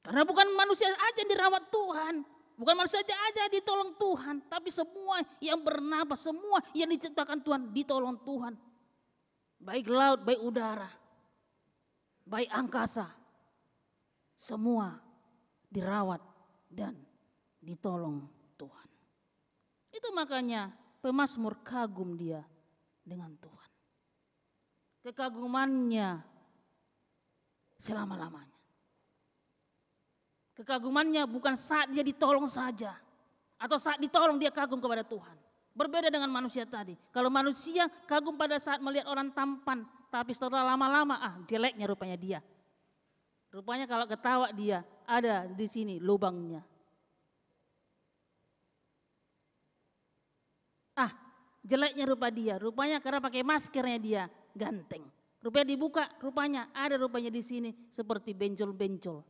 Karena bukan manusia aja yang dirawat Tuhan. Bukan manusia aja ditolong Tuhan. Tapi semua yang bernapas, semua yang diciptakan Tuhan ditolong Tuhan. Baik laut, baik udara, baik angkasa. Semua dirawat dan ditolong Tuhan. Itu makanya pemazmur kagum dia dengan Tuhan. Kekagumannya selama-lamanya. Kekagumannya bukan saat dia ditolong saja, atau saat ditolong dia kagum kepada Tuhan. Berbeda dengan manusia tadi. Kalau manusia kagum pada saat melihat orang tampan, tapi setelah lama-lama jeleknya rupanya dia. Rupanya kalau ketawa dia ada di sini lubangnya. Jeleknya rupa dia, rupanya karena pakai maskernya dia ganteng. Rupanya dibuka, rupanya ada rupanya di sini seperti benjol-benjol.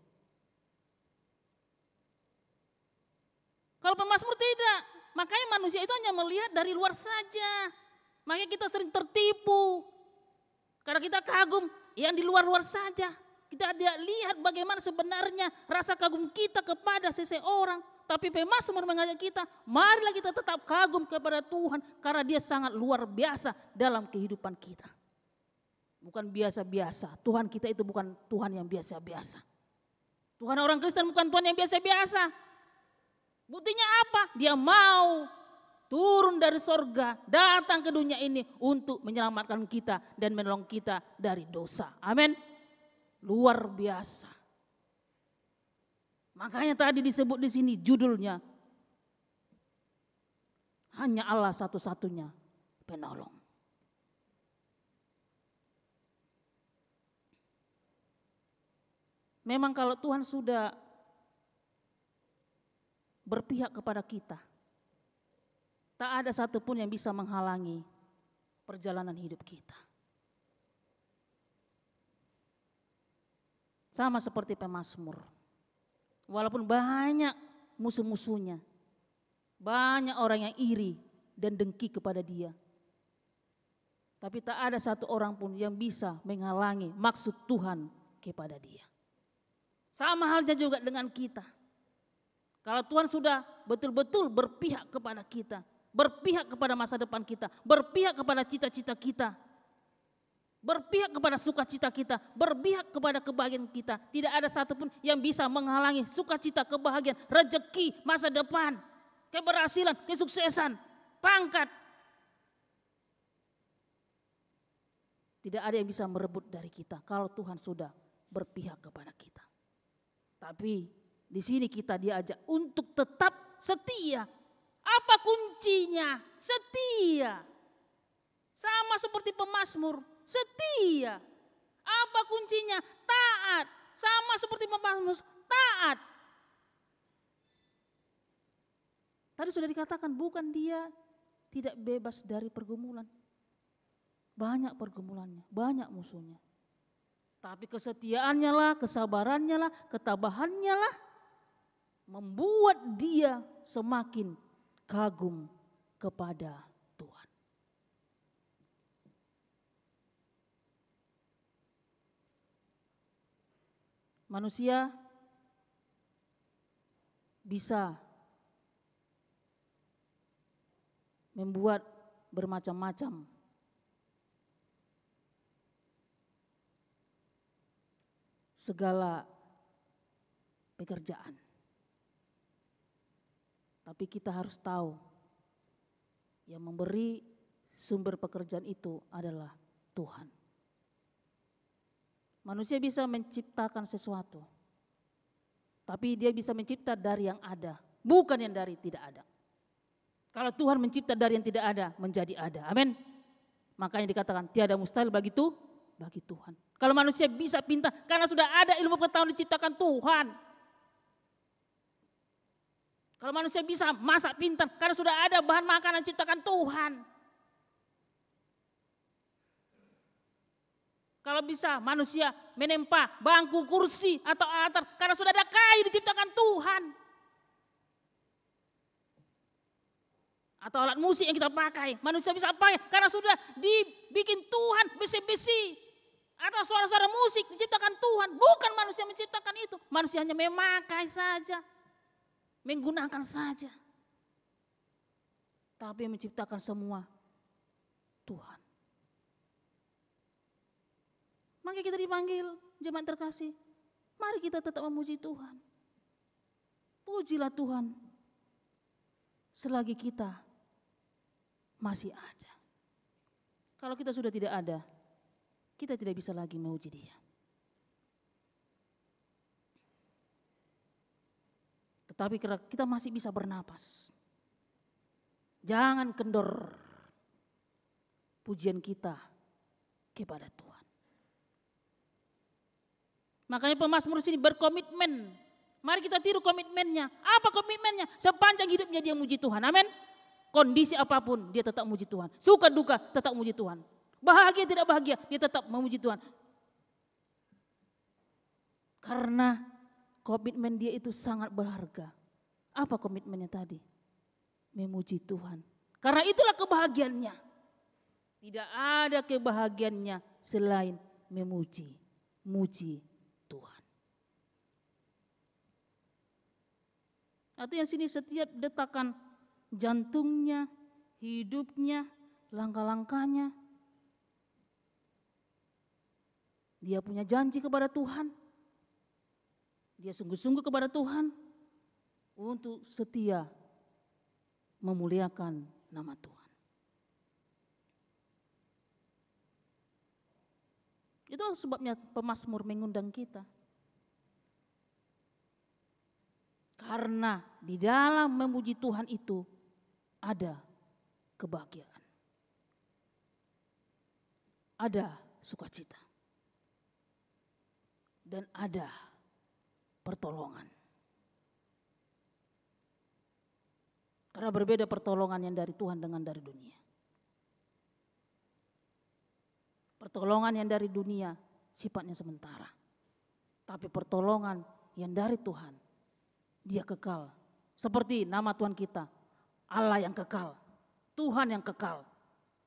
Kalau pemazmur tidak, makanya manusia itu hanya melihat dari luar saja. Makanya kita sering tertipu. Karena kita kagum yang di luar-luar saja. Kita tidak lihat bagaimana sebenarnya rasa kagum kita kepada seseorang. Tapi pemazmur mengajak kita, marilah kita tetap kagum kepada Tuhan karena Dia sangat luar biasa dalam kehidupan kita. Bukan biasa-biasa, Tuhan kita itu bukan Tuhan yang biasa-biasa. Tuhan orang Kristen bukan Tuhan yang biasa-biasa. Buktinya apa? Dia mau turun dari sorga, datang ke dunia ini untuk menyelamatkan kita dan menolong kita dari dosa. Amin. Luar biasa. Makanya tadi disebut di sini judulnya, hanya Allah satu-satunya penolong. Memang kalau Tuhan sudah berpihak kepada kita, tak ada satupun yang bisa menghalangi perjalanan hidup kita. Sama seperti pemazmur. Walaupun banyak musuh-musuhnya, banyak orang yang iri dan dengki kepada dia. Tapi tak ada satu orang pun yang bisa menghalangi maksud Tuhan kepada dia. Sama halnya juga dengan kita. Kalau Tuhan sudah betul-betul berpihak kepada kita, berpihak kepada masa depan kita, berpihak kepada cita-cita kita, berpihak kepada sukacita kita, berpihak kepada kebahagiaan kita. Tidak ada satupun yang bisa menghalangi sukacita, kebahagiaan, rezeki, masa depan, keberhasilan, kesuksesan, pangkat. Tidak ada yang bisa merebut dari kita kalau Tuhan sudah berpihak kepada kita. Tapi di sini kita diajak untuk tetap setia. Apa kuncinya? Setia. Sama seperti pemazmur. Setia. Apa kuncinya? Taat. Sama seperti pemazmur, taat. Tadi sudah dikatakan bukan dia tidak bebas dari pergumulan. Banyak pergumulannya, banyak musuhnya. Tapi kesetiaannya lah, kesabarannya lah, ketabahannya lah membuat dia semakin kagum kepada Tuhan. Manusia bisa membuat bermacam-macam segala pekerjaan. Tapi kita harus tahu yang memberi sumber pekerjaan itu adalah Tuhan. Manusia bisa menciptakan sesuatu, tapi dia bisa mencipta dari yang ada, bukan yang dari tidak ada. Kalau Tuhan mencipta dari yang tidak ada, menjadi ada. Amin. Makanya dikatakan tiada mustahil bagi Tuhan. Kalau manusia bisa pintar, karena sudah ada ilmu pengetahuan diciptakan Tuhan. Kalau manusia bisa masak pintar, karena sudah ada bahan makanan diciptakan Tuhan. Kalau bisa manusia menempa bangku, kursi atau altar karena sudah ada kayu diciptakan Tuhan. Atau alat musik yang kita pakai, manusia bisa pakai karena sudah dibikin Tuhan besi-besi. Atau suara-suara musik diciptakan Tuhan, bukan manusia menciptakan itu. Manusia hanya memakai saja, menggunakan saja. Tapi yang menciptakan semua Tuhan. Maka kita dipanggil, jemaat terkasih, mari kita tetap memuji Tuhan. Pujilah Tuhan selagi kita masih ada. Kalau kita sudah tidak ada, kita tidak bisa lagi memuji Dia. Tetapi kita masih bisa bernapas. Jangan kendor pujian kita kepada Tuhan. Makanya pemazmur sini berkomitmen. Mari kita tiru komitmennya. Apa komitmennya? Sepanjang hidupnya dia muji Tuhan. Amin. Kondisi apapun dia tetap muji Tuhan. Suka duka tetap muji Tuhan. Bahagia tidak bahagia dia tetap memuji Tuhan. Karena komitmen dia itu sangat berharga. Apa komitmennya tadi? Memuji Tuhan. Karena itulah kebahagiaannya. Tidak ada kebahagiaannya selain memuji Tuhan. Artinya sini setiap detakan jantungnya, hidupnya, langkah-langkahnya, dia punya janji kepada Tuhan. Dia sungguh-sungguh kepada Tuhan untuk setia memuliakan nama Tuhan. Itulah sebabnya pemazmur mengundang kita. Karena di dalam memuji Tuhan itu ada kebahagiaan. Ada sukacita. Dan ada pertolongan. Karena berbeda pertolongan yang dari Tuhan dengan dari dunia. Pertolongan yang dari dunia sifatnya sementara. Tapi pertolongan yang dari Tuhan, dia kekal. Seperti nama Tuhan kita, Allah yang kekal, Tuhan yang kekal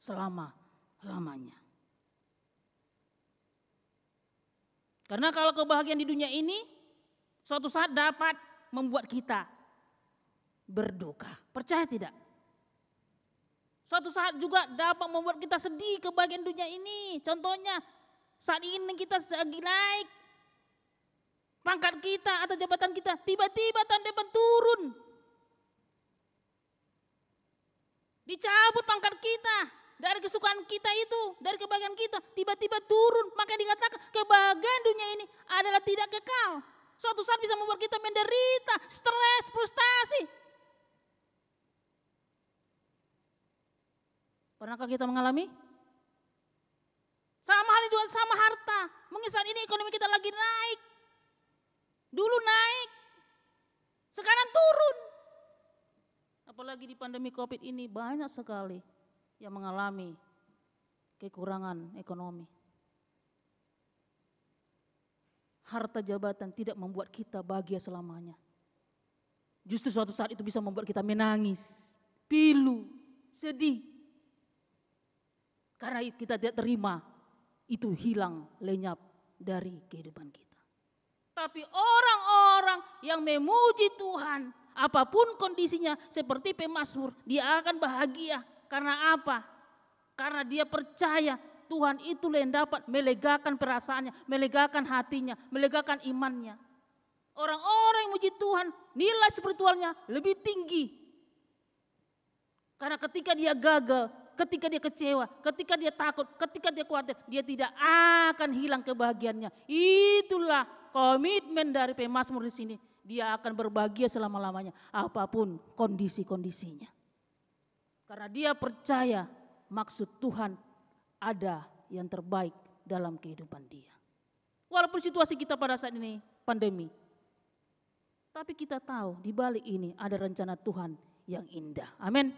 selama-lamanya. Karena kalau kebahagiaan di dunia ini suatu saat dapat membuat kita berduka. Percaya tidak? Suatu saat juga dapat membuat kita sedih kebahagiaan dunia ini. Contohnya saat ini kita lagi naik pangkat kita atau jabatan kita, tiba-tiba tahun depan turun. Dicabut pangkat kita dari kesukaan kita itu, dari kebahagiaan kita, tiba-tiba turun. Maka dikatakan kebahagiaan dunia ini adalah tidak kekal. Suatu saat bisa membuat kita menderita, stres, frustasi. Pernahkah kita mengalami? Sama halnya juga sama harta. Mungkin saat ini ekonomi kita lagi naik. Dulu naik, sekarang turun. Apalagi di pandemi COVID ini banyak sekali yang mengalami kekurangan ekonomi. Harta jabatan tidak membuat kita bahagia selamanya. Justru suatu saat itu bisa membuat kita menangis, pilu, sedih. Karena kita tidak terima itu hilang lenyap dari kehidupan kita. Tapi orang-orang yang memuji Tuhan, apapun kondisinya seperti pemazmur, dia akan bahagia. Karena apa? Karena dia percaya Tuhan itu yang dapat melegakan perasaannya, melegakan hatinya, melegakan imannya. Orang-orang yang memuji Tuhan, nilai spiritualnya lebih tinggi. Karena ketika dia gagal, ketika dia kecewa, ketika dia takut, ketika dia khawatir, dia tidak akan hilang kebahagiaannya. Itulah komitmen dari pemazmur di sini. Dia akan berbahagia selama-lamanya, apapun kondisi-kondisinya. Karena dia percaya maksud Tuhan ada yang terbaik dalam kehidupan dia. Walaupun situasi kita pada saat ini pandemi, tapi kita tahu di balik ini ada rencana Tuhan yang indah. Amin.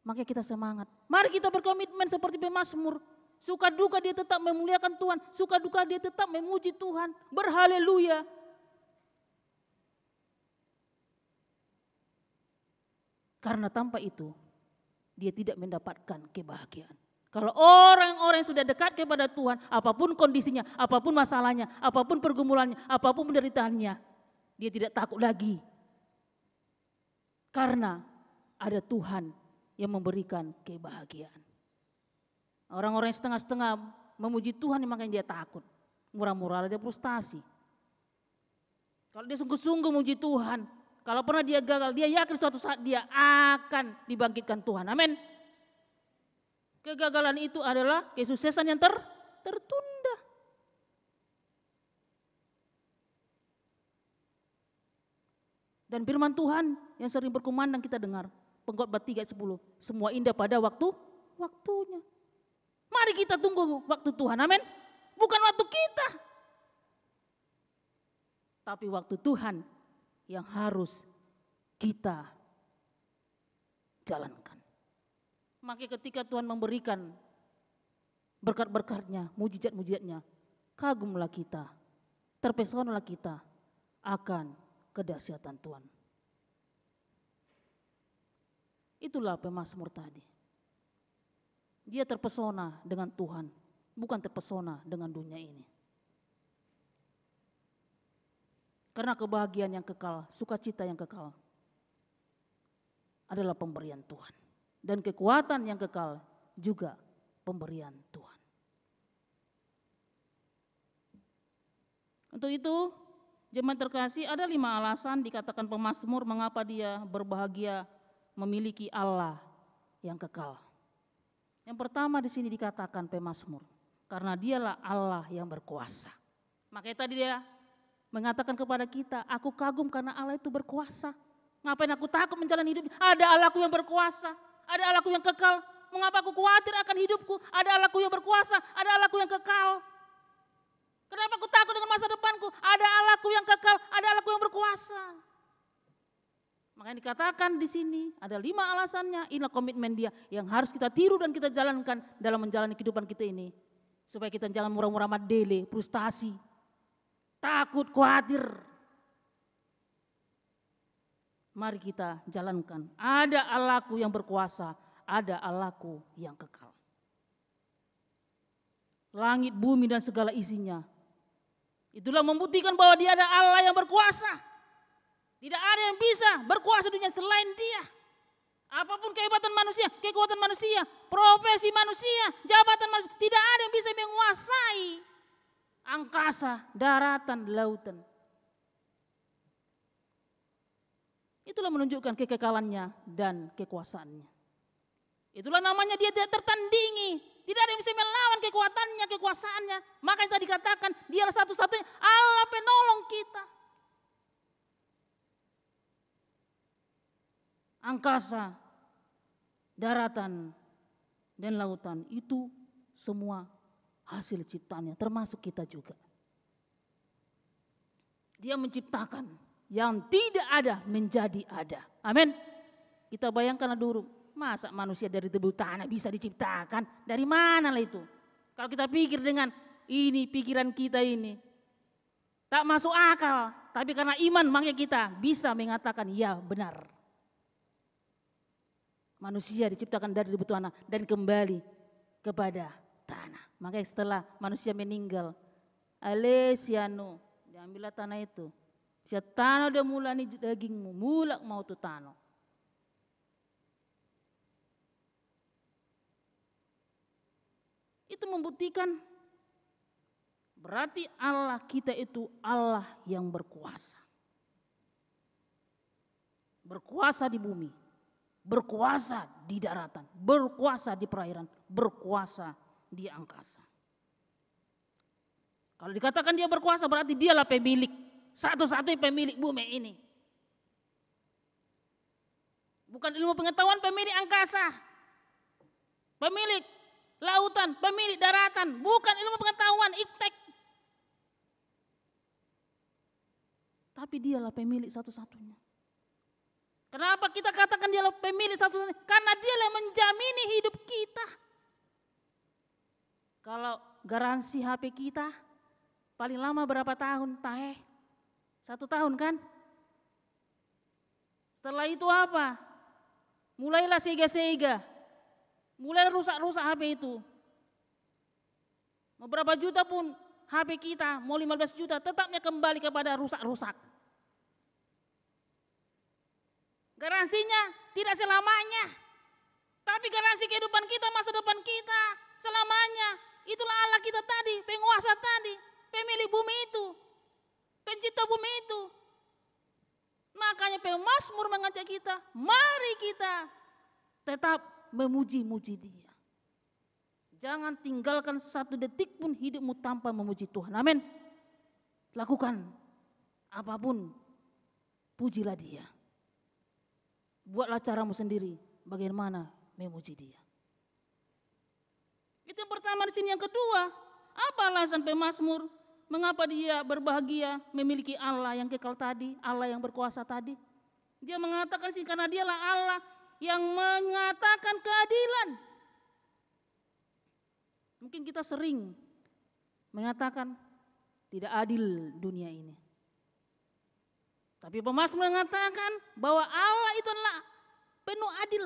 Makanya kita semangat. Mari kita berkomitmen seperti pemazmur. Suka duka dia tetap memuliakan Tuhan. Suka duka dia tetap memuji Tuhan. Berhaleluya. Karena tanpa itu dia tidak mendapatkan kebahagiaan. Kalau orang-orang yang sudah dekat kepada Tuhan, apapun kondisinya, apapun masalahnya, apapun pergumulannya, apapun penderitaannya, dia tidak takut lagi. Karena ada Tuhan yang memberikan kebahagiaan. Orang-orang yang setengah-setengah memuji Tuhan, makanya dia takut. Murah-murah dia frustasi. Kalau dia sungguh-sungguh memuji Tuhan, Kalau pernah dia gagal, dia yakin suatu saat dia akan dibangkitkan Tuhan. Amin. Kegagalan itu adalah kesuksesan yang tertunda. Dan firman Tuhan yang sering berkumandang kita dengar, Pengkhotbah 3:10, semua indah pada waktunya. Mari kita tunggu waktu Tuhan, amin. Bukan waktu kita, tapi waktu Tuhan yang harus kita jalankan. Maka ketika Tuhan memberikan berkat-berkatnya, mujizat-mujizatnya, kagumlah kita, terpesonalah kita akan kedahsyatan Tuhan. Itulah pemazmur tadi. Dia terpesona dengan Tuhan, bukan terpesona dengan dunia ini. Karena kebahagiaan yang kekal, sukacita yang kekal adalah pemberian Tuhan. Dan kekuatan yang kekal juga pemberian Tuhan. Untuk itu, jemaat terkasih, ada 5 alasan dikatakan pemazmur mengapa dia berbahagia memiliki Allah yang kekal. Yang pertama di sini dikatakan pemazmur, karena dialah Allah yang berkuasa. Makanya tadi dia mengatakan kepada kita, aku kagum karena Allah itu berkuasa. Ngapain aku takut menjalani hidup? Ada Allahku yang berkuasa, ada Allahku yang kekal. Mengapa aku khawatir akan hidupku? Ada Allahku yang berkuasa, ada Allahku yang kekal. Kenapa aku takut dengan masa depanku? Ada Allahku yang kekal, ada Allahku yang berkuasa. Makanya dikatakan di sini ada 5 alasannya. Inilah komitmen dia yang harus kita tiru dan kita jalankan dalam menjalani kehidupan kita ini. Supaya kita jangan murah-murah madele, frustasi, takut, khawatir. Mari kita jalankan. Ada Allahku yang berkuasa, ada Allahku yang kekal. Langit, bumi dan segala isinya. Itulah membuktikan bahwa dia ada Allah yang berkuasa. Tidak ada yang bisa berkuasa dunia selain dia. Apapun kehebatan manusia, kekuatan manusia, profesi manusia, jabatan manusia, tidak ada yang bisa menguasai angkasa, daratan, lautan. Itulah menunjukkan kekekalannya dan kekuasaannya. Itulah namanya dia tidak tertandingi. Tidak ada yang bisa melawan kekuatannya, kekuasaannya. Makanya tadi dikatakan dialah satu-satunya Allah penolong kita. Angkasa, daratan, dan lautan itu semua hasil ciptaannya, termasuk kita juga. Dia menciptakan yang tidak ada menjadi ada. Amin. Kita bayangkan dulu, masa manusia dari debu tanah bisa diciptakan? Dari mana lah itu? Kalau kita pikir dengan ini pikiran kita ini, tak masuk akal. Tapi karena iman makanya kita bisa mengatakan ya benar. Manusia diciptakan dari debu tanah dan kembali kepada tanah. Makanya setelah manusia meninggal, alesiano, diambillah tanah itu. Sia tanah udah mulai dagingmu, mulak mau tu tanah. Itu membuktikan berarti Allah kita itu Allah yang berkuasa. Berkuasa di bumi, berkuasa di daratan, berkuasa di perairan, berkuasa di angkasa. Kalau dikatakan dia berkuasa berarti dialah pemilik, satu-satunya pemilik bumi ini. Bukan ilmu pengetahuan pemilik angkasa, pemilik lautan, pemilik daratan, bukan ilmu pengetahuan iptek. Tapi dialah pemilik satu-satunya. Kenapa kita katakan dialah pemilik satu-satunya? Karena dialah yang menjamini hidup kita. Kalau garansi HP kita paling lama berapa tahun? 1 tahun kan? Setelah itu apa? Mulailah sega-sega. Mulai rusak-rusak HP itu. Mau berapa juta pun HP kita, mau 15 juta tetapnya kembali kepada rusak-rusak. Garansinya tidak selamanya. Tapi garansi kehidupan kita, masa depan kita selamanya. Itulah Allah kita tadi, penguasa tadi, pemilik bumi itu, pencipta bumi itu. Makanya pemazmur mengajak kita, mari kita tetap memuji-muji Dia. Jangan tinggalkan satu detik pun hidupmu tanpa memuji Tuhan. Amin. Lakukan apapun, pujilah Dia. Buatlah caramu sendiri bagaimana memuji Dia. Itu yang pertama di sini. Yang kedua, apa alasan pemazmur? Mengapa dia berbahagia memiliki Allah yang kekal tadi, Allah yang berkuasa tadi? Dia mengatakan sih karena Dialah Allah yang mengatakan keadilan. Mungkin kita sering mengatakan tidak adil dunia ini. Tapi pemazmur mengatakan bahwa Allah itu adalah penuh adil.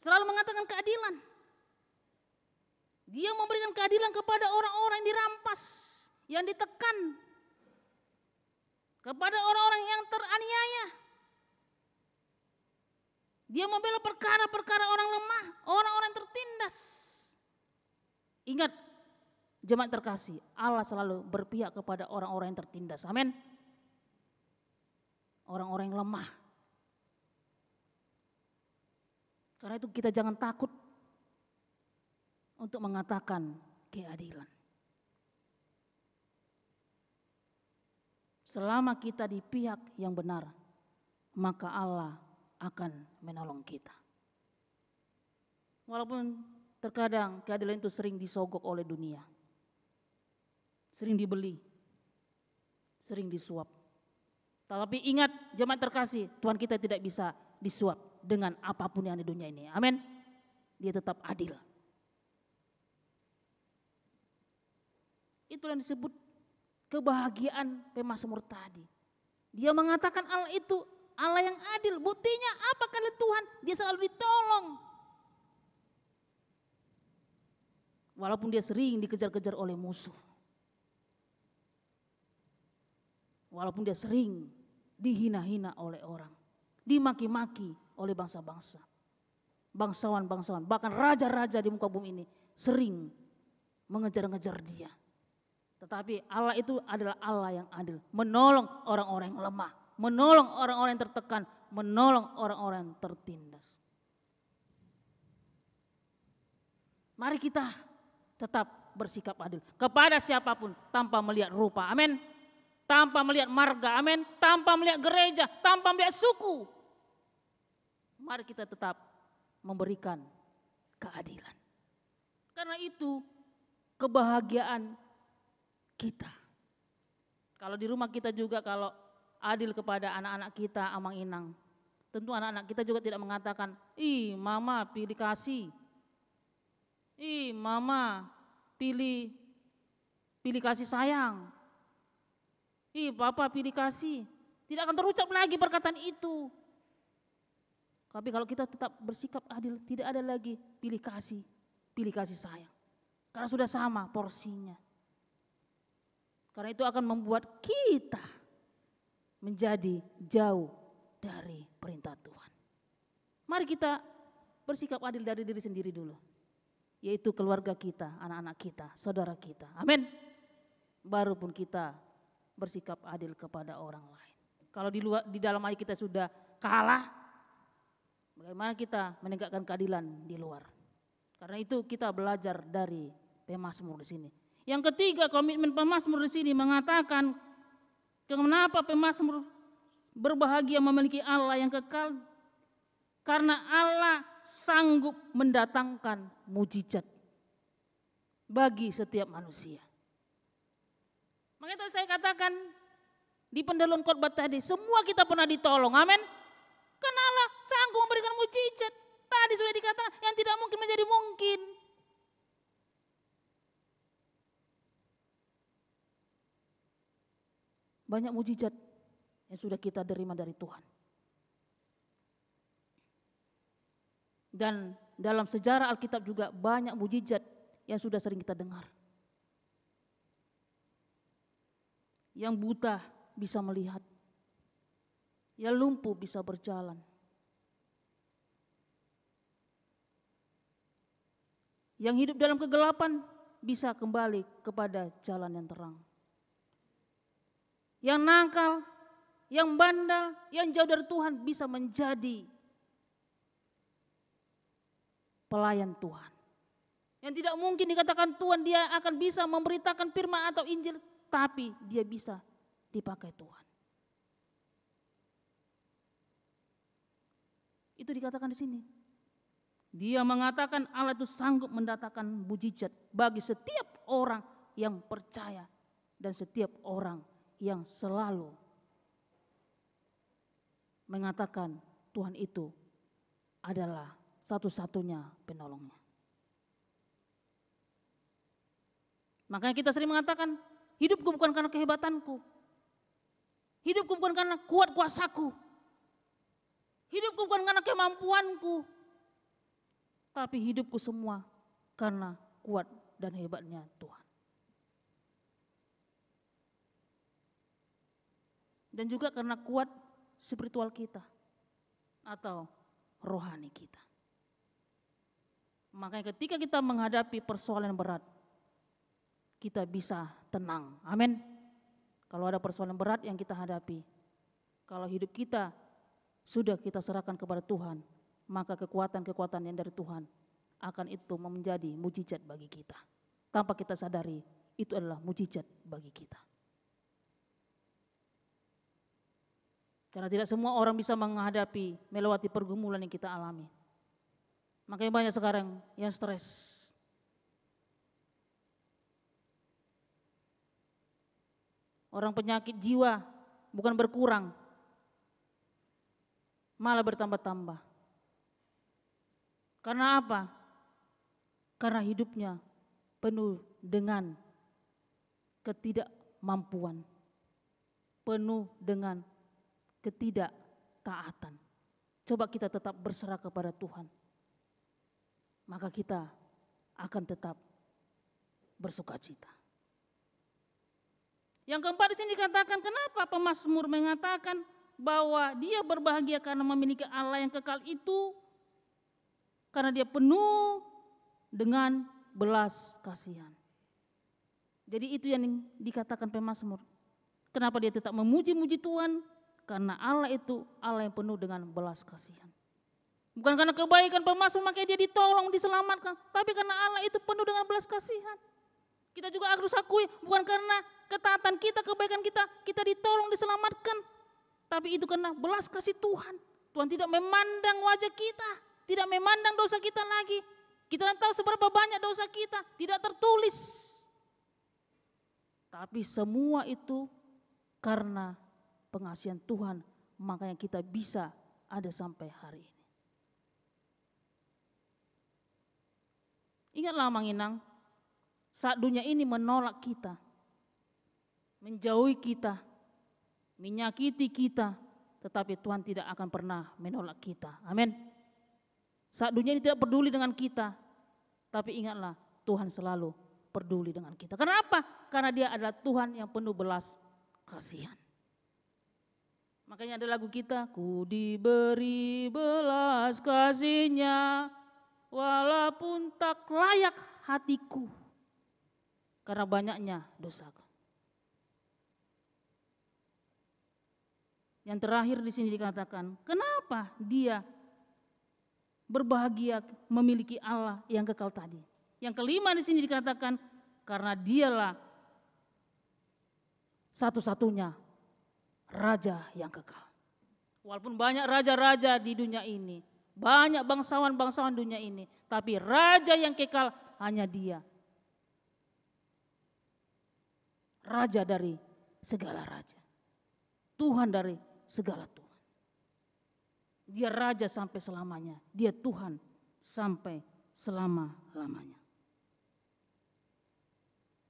Selalu mengatakan keadilan. Dia memberikan keadilan kepada orang-orang yang dirampas, yang ditekan, kepada orang-orang yang teraniaya. Dia membela perkara-perkara orang lemah, orang-orang yang tertindas. Ingat, jemaat terkasih, Allah selalu berpihak kepada orang-orang yang tertindas. Amin. Orang-orang yang lemah. Karena itu kita jangan takut untuk mengatakan keadilan. Selama kita di pihak yang benar, maka Allah akan menolong kita. Walaupun terkadang keadilan itu sering disogok oleh dunia, sering dibeli, sering disuap. Tetapi ingat jemaat terkasih, Tuhan kita tidak bisa disuap dengan apapun yang di dunia ini. Amin. Dia tetap adil. Itu yang disebut kebahagiaan pemazmur tadi. Dia mengatakan Allah itu Allah yang adil. Buktinya apa kali Tuhan? Dia selalu ditolong. Walaupun dia sering dikejar-kejar oleh musuh. Walaupun dia sering dihina-hina oleh orang. Dimaki-maki oleh bangsa-bangsa. Bangsawan-bangsawan, bahkan raja-raja di muka bumi ini sering mengejar-ngejar dia. Tetapi Allah itu adalah Allah yang adil, menolong orang-orang yang lemah, menolong orang-orang yang tertekan, menolong orang-orang yang tertindas. Mari kita tetap bersikap adil kepada siapapun tanpa melihat rupa, amin. Tanpa melihat marga, amin. Tanpa melihat gereja, tanpa melihat suku. Mari kita tetap memberikan keadilan. Karena itu kebahagiaan kita. Kalau di rumah kita juga kalau adil kepada anak-anak kita, amang inang. Tentu anak-anak kita juga tidak mengatakan, ih mama pilih kasih. Ih mama pilih kasih sayang. Ih papa pilih kasih. Tidak akan terucap lagi perkataan itu. Tapi kalau kita tetap bersikap adil, tidak ada lagi pilih kasih sayang. Karena sudah sama porsinya. Karena itu akan membuat kita menjadi jauh dari perintah Tuhan. Mari kita bersikap adil dari diri sendiri dulu. Yaitu keluarga kita, anak-anak kita, saudara kita. Amin. Baru pun kita bersikap adil kepada orang lain. Kalau di dalam ayat kita sudah kalah, bagaimana kita menegakkan keadilan di luar? Karena itu kita belajar dari pemazmur di sini. Yang ketiga, komitmen pemazmur di sini mengatakan kenapa pemazmur berbahagia memiliki Allah yang kekal? Karena Allah sanggup mendatangkan mujizat bagi setiap manusia. Makanya saya katakan di pendahuluan khotbah tadi, semua kita pernah ditolong, amin. Karena Allah sanggup memberikan mujizat. Tadi sudah dikatakan yang tidak mungkin menjadi mungkin. Banyak mujizat yang sudah kita terima dari Tuhan. Dan dalam sejarah Alkitab juga banyak mujizat yang sudah sering kita dengar. Yang buta bisa melihat. Yang lumpuh bisa berjalan. Yang hidup dalam kegelapan bisa kembali kepada jalan yang terang. Yang nakal, yang bandal, yang jauh dari Tuhan bisa menjadi pelayan Tuhan. Yang tidak mungkin dikatakan Tuhan dia akan bisa memberitakan firman atau Injil, tapi dia bisa dipakai Tuhan. Itu dikatakan di sini. Dia mengatakan Allah itu sanggup mendatangkan mujizat bagi setiap orang yang percaya dan setiap orang yang selalu mengatakan Tuhan itu adalah satu-satunya penolongnya. Makanya kita sering mengatakan, hidupku bukan karena kehebatanku. Hidupku bukan karena kuat kuasaku. Hidupku bukan karena kemampuanku. Tapi hidupku semua karena kuat dan hebatnya Tuhan. Dan juga karena kuat spiritual kita atau rohani kita. Makanya ketika kita menghadapi persoalan berat, kita bisa tenang. Amin. Kalau ada persoalan berat yang kita hadapi, kalau hidup kita sudah kita serahkan kepada Tuhan, maka kekuatan-kekuatan yang dari Tuhan akan itu menjadi mujizat bagi kita. Tanpa kita sadari, itu adalah mujizat bagi kita. Karena tidak semua orang bisa menghadapi, melewati pergumulan yang kita alami. Makanya banyak sekarang yang stres. Orang penyakit jiwa bukan berkurang, malah bertambah-tambah. Karena apa? Karena hidupnya penuh dengan ketidakmampuan, penuh dengan ketidaktaatan. Coba kita tetap berserah kepada Tuhan, maka kita akan tetap bersukacita. Yang keempat di sini dikatakan, kenapa pemazmur mengatakan bahwa dia berbahagia karena memiliki Allah yang kekal itu? Karena dia penuh dengan belas kasihan. Jadi itu yang dikatakan pemazmur. Kenapa dia tetap memuji-muji Tuhan? Karena Allah itu Allah yang penuh dengan belas kasihan. Bukan karena kebaikan pemazmur makanya dia ditolong, diselamatkan. Tapi karena Allah itu penuh dengan belas kasihan. Kita juga harus akui bukan karena ketaatan kita, kebaikan kita, kita ditolong, diselamatkan. Tapi itu karena belas kasih Tuhan. Tuhan tidak memandang wajah kita, tidak memandang dosa kita lagi. Kita tidak tahu seberapa banyak dosa kita, tidak tertulis. Tapi semua itu karena pengasihan Tuhan, makanya kita bisa ada sampai hari ini. Ingatlah Manginang, saat dunia ini menolak kita, menjauhi kita, menyakiti kita, tetapi Tuhan tidak akan pernah menolak kita. Amin. Saat dunia ini tidak peduli dengan kita, tapi ingatlah Tuhan selalu peduli dengan kita. Karena apa? Karena dia adalah Tuhan yang penuh belas kasihan. Makanya ada lagu kita, ku diberi belas kasih-Nya, walaupun tak layak hatiku, karena banyaknya dosaku. Yang terakhir di sini dikatakan, kenapa dia berbahagia memiliki Allah yang kekal tadi. Yang kelima di sini dikatakan, karena dialah satu-satunya raja yang kekal. Walaupun banyak raja-raja di dunia ini, banyak bangsawan-bangsawan dunia ini, tapi raja yang kekal hanya dia. Raja dari segala raja, Tuhan dari segala Tuhan. Dia raja sampai selamanya, dia Tuhan sampai selama-lamanya.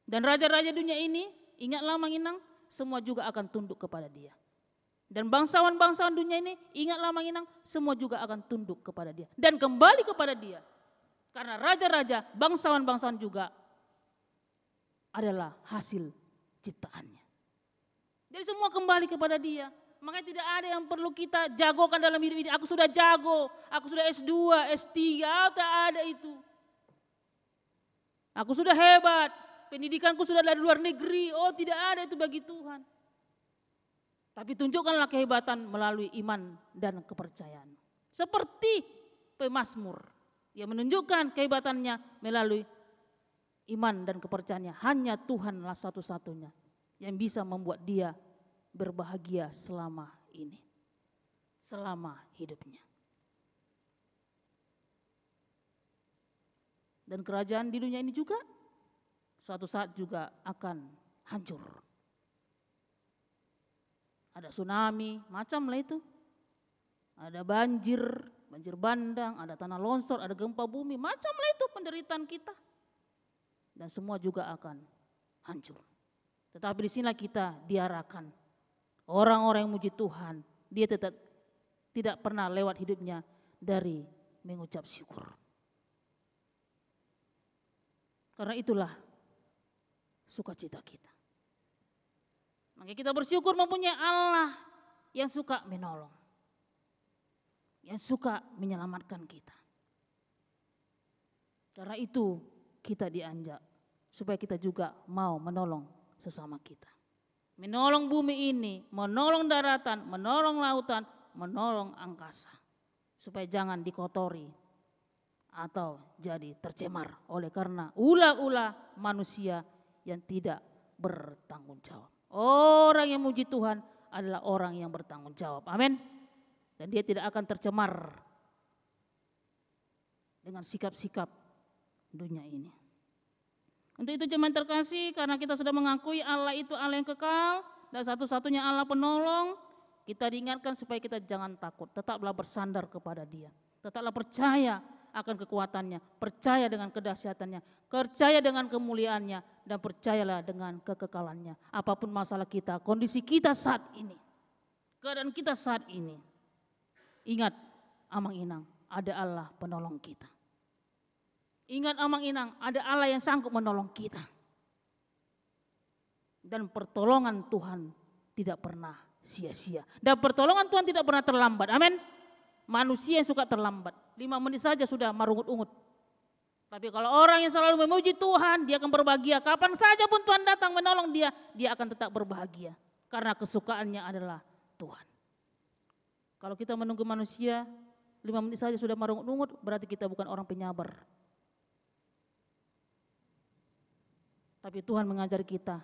Dan raja-raja dunia ini, ingatlah Manginang, semua juga akan tunduk kepada dia. Dan bangsawan-bangsawan dunia ini, ingatlah Manginang, semua juga akan tunduk kepada dia. Dan kembali kepada dia. Karena raja-raja, bangsawan-bangsawan juga adalah hasil ciptaannya. Jadi semua kembali kepada dia. Makanya tidak ada yang perlu kita jagokan dalam hidup ini. Aku sudah jago, aku sudah S2, S3, tak ada itu. Aku sudah hebat, pendidikanku sudah dari luar negeri. Oh, tidak ada itu bagi Tuhan. Tapi tunjukkanlah kehebatan melalui iman dan kepercayaan. Seperti pemazmur yang menunjukkan kehebatannya melalui iman dan kepercayaannya. Hanya Tuhanlah satu-satunya yang bisa membuat dia berbahagia selama ini, selama hidupnya. Dan kerajaan di dunia ini juga suatu saat juga akan hancur. Ada tsunami, macamlah itu. Ada banjir bandang, ada tanah longsor, ada gempa bumi, macamlah itu penderitaan kita. Dan semua juga akan hancur. Tetapi di sinilah kita diarahkan. Orang-orang yang muji Tuhan, dia tetap tidak pernah lewat hidupnya dari mengucap syukur. Karena itulah sukacita kita. Makanya kita bersyukur mempunyai Allah yang suka menolong, yang suka menyelamatkan kita. Karena itu kita diajak supaya kita juga mau menolong sesama kita. Menolong bumi ini, menolong daratan, menolong lautan, menolong angkasa. Supaya jangan dikotori atau jadi tercemar oleh karena ulah-ulah manusia yang tidak bertanggung jawab. Orang yang muji Tuhan adalah orang yang bertanggung jawab. Amin. Dan dia tidak akan tercemar dengan sikap-sikap dunia ini. Untuk itu jemaat terkasih, karena kita sudah mengakui Allah itu Allah yang kekal dan satu-satunya Allah penolong, kita diingatkan supaya kita jangan takut, tetaplah bersandar kepada Dia. Tetaplah percaya akan kekuatannya, percaya dengan kedahsyatannya, percaya dengan kemuliaannya, dan percayalah dengan kekekalannya. Apapun masalah kita, kondisi kita saat ini, keadaan kita saat ini, ingat amang-inang, ada Allah penolong kita. Ingat amang-inang, ada Allah yang sanggup menolong kita. Dan pertolongan Tuhan tidak pernah sia-sia. Dan pertolongan Tuhan tidak pernah terlambat. Amin. Manusia yang suka terlambat. 5 menit saja sudah marungut-ungut. Tapi kalau orang yang selalu memuji Tuhan, dia akan berbahagia. Kapan saja pun Tuhan datang menolong dia, dia akan tetap berbahagia. Karena kesukaannya adalah Tuhan. Kalau kita menunggu manusia, 5 menit saja sudah marungut-ungut, berarti kita bukan orang penyabar. Tapi Tuhan mengajari kita,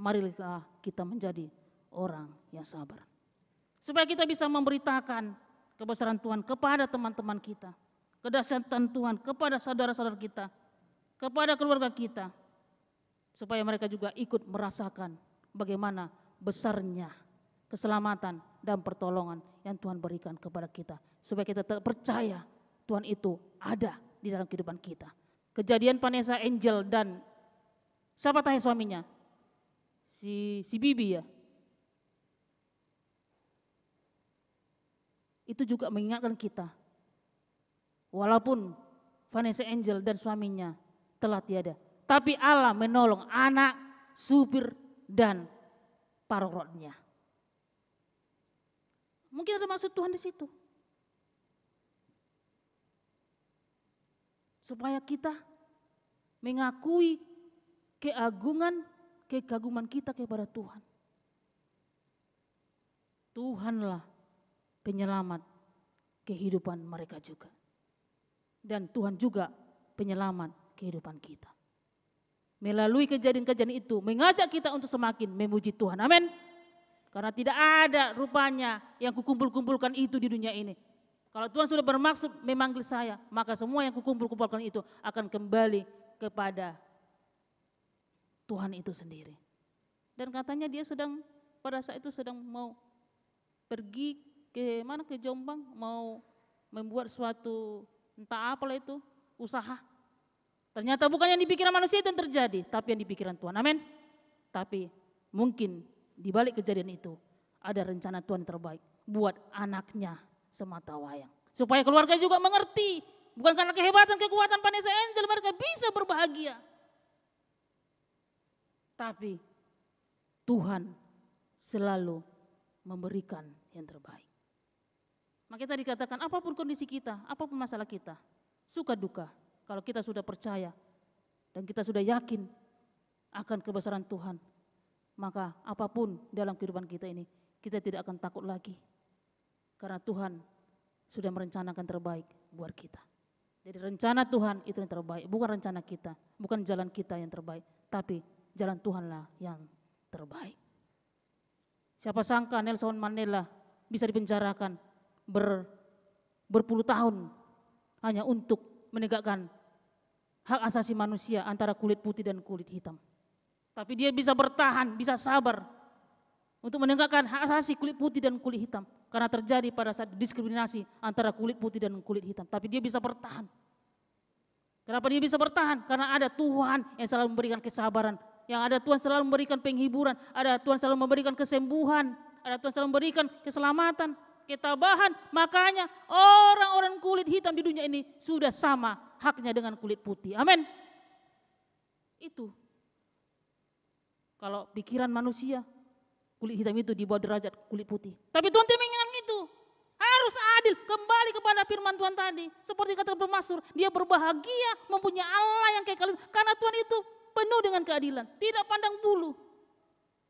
marilah kita menjadi orang yang sabar. Supaya kita bisa memberitakan kebesaran Tuhan kepada teman-teman kita, kedahsyatan Tuhan kepada saudara-saudara kita, kepada keluarga kita. Supaya mereka juga ikut merasakan bagaimana besarnya keselamatan dan pertolongan yang Tuhan berikan kepada kita. Supaya kita tetap percaya Tuhan itu ada di dalam kehidupan kita. Kejadian Vanessa Angel dan siapa tanya suaminya? Si Bibi ya. Itu juga mengingatkan kita. Walaupun Vanessa Angel dan suaminya telah tiada, tapi Allah menolong anak, supir, dan paroknya. Mungkin ada maksud Tuhan di situ. Supaya kita mengakui kekaguman kita kepada Tuhan. Tuhanlah penyelamat kehidupan mereka juga. Dan Tuhan juga penyelamat kehidupan kita. Melalui kejadian-kejadian itu mengajak kita untuk semakin memuji Tuhan. Amin. Karena tidak ada rupanya yang kukumpul-kumpulkan itu di dunia ini. Kalau Tuhan sudah bermaksud memanggil saya, maka semua yang kukumpul-kumpulkan itu akan kembali kepada Tuhan itu sendiri. Dan katanya dia pada saat itu sedang mau pergi ke Jombang, mau membuat suatu entah apalah itu, usaha. Ternyata bukan yang dipikiran manusia itu yang terjadi, tapi yang dipikiran Tuhan. Amin. Tapi mungkin di balik kejadian itu ada rencana Tuhan yang terbaik buat anaknya semata wayang. Supaya keluarga juga mengerti, bukan karena kehebatan, kekuatan Vanessa Angel mereka bisa berbahagia. Tapi Tuhan selalu memberikan yang terbaik. Maka kita dikatakan apapun kondisi kita, apapun masalah kita, suka duka, kalau kita sudah percaya dan kita sudah yakin akan kebesaran Tuhan, maka apapun dalam kehidupan kita ini, kita tidak akan takut lagi. Karena Tuhan sudah merencanakan terbaik buat kita. Jadi rencana Tuhan itu yang terbaik, bukan rencana kita, bukan jalan kita yang terbaik, tapi jalan Tuhanlah yang terbaik. Siapa sangka Nelson Mandela bisa dipenjarakan berpuluh tahun hanya untuk menegakkan hak asasi manusia antara kulit putih dan kulit hitam. Tapi dia bisa bertahan, bisa sabar untuk menegakkan hak asasi kulit putih dan kulit hitam. Karena terjadi pada saat diskriminasi antara kulit putih dan kulit hitam. Tapi dia bisa bertahan. Kenapa dia bisa bertahan? Karena ada Tuhan yang selalu memberikan kesabaran. Yang ada Tuhan selalu memberikan penghiburan. Ada Tuhan selalu memberikan kesembuhan. Ada Tuhan selalu memberikan keselamatan, ketabahan. Makanya orang-orang kulit hitam di dunia ini sudah sama haknya dengan kulit putih. Amin. Itu. Kalau pikiran manusia, kulit hitam itu di bawah derajat kulit putih. Tapi Tuhan tidak menginginkan itu. Harus adil, kembali kepada firman Tuhan tadi. Seperti kata pemazmur, dia berbahagia mempunyai Allah yang kekal. Karena Tuhan itu penuh dengan keadilan, tidak pandang bulu.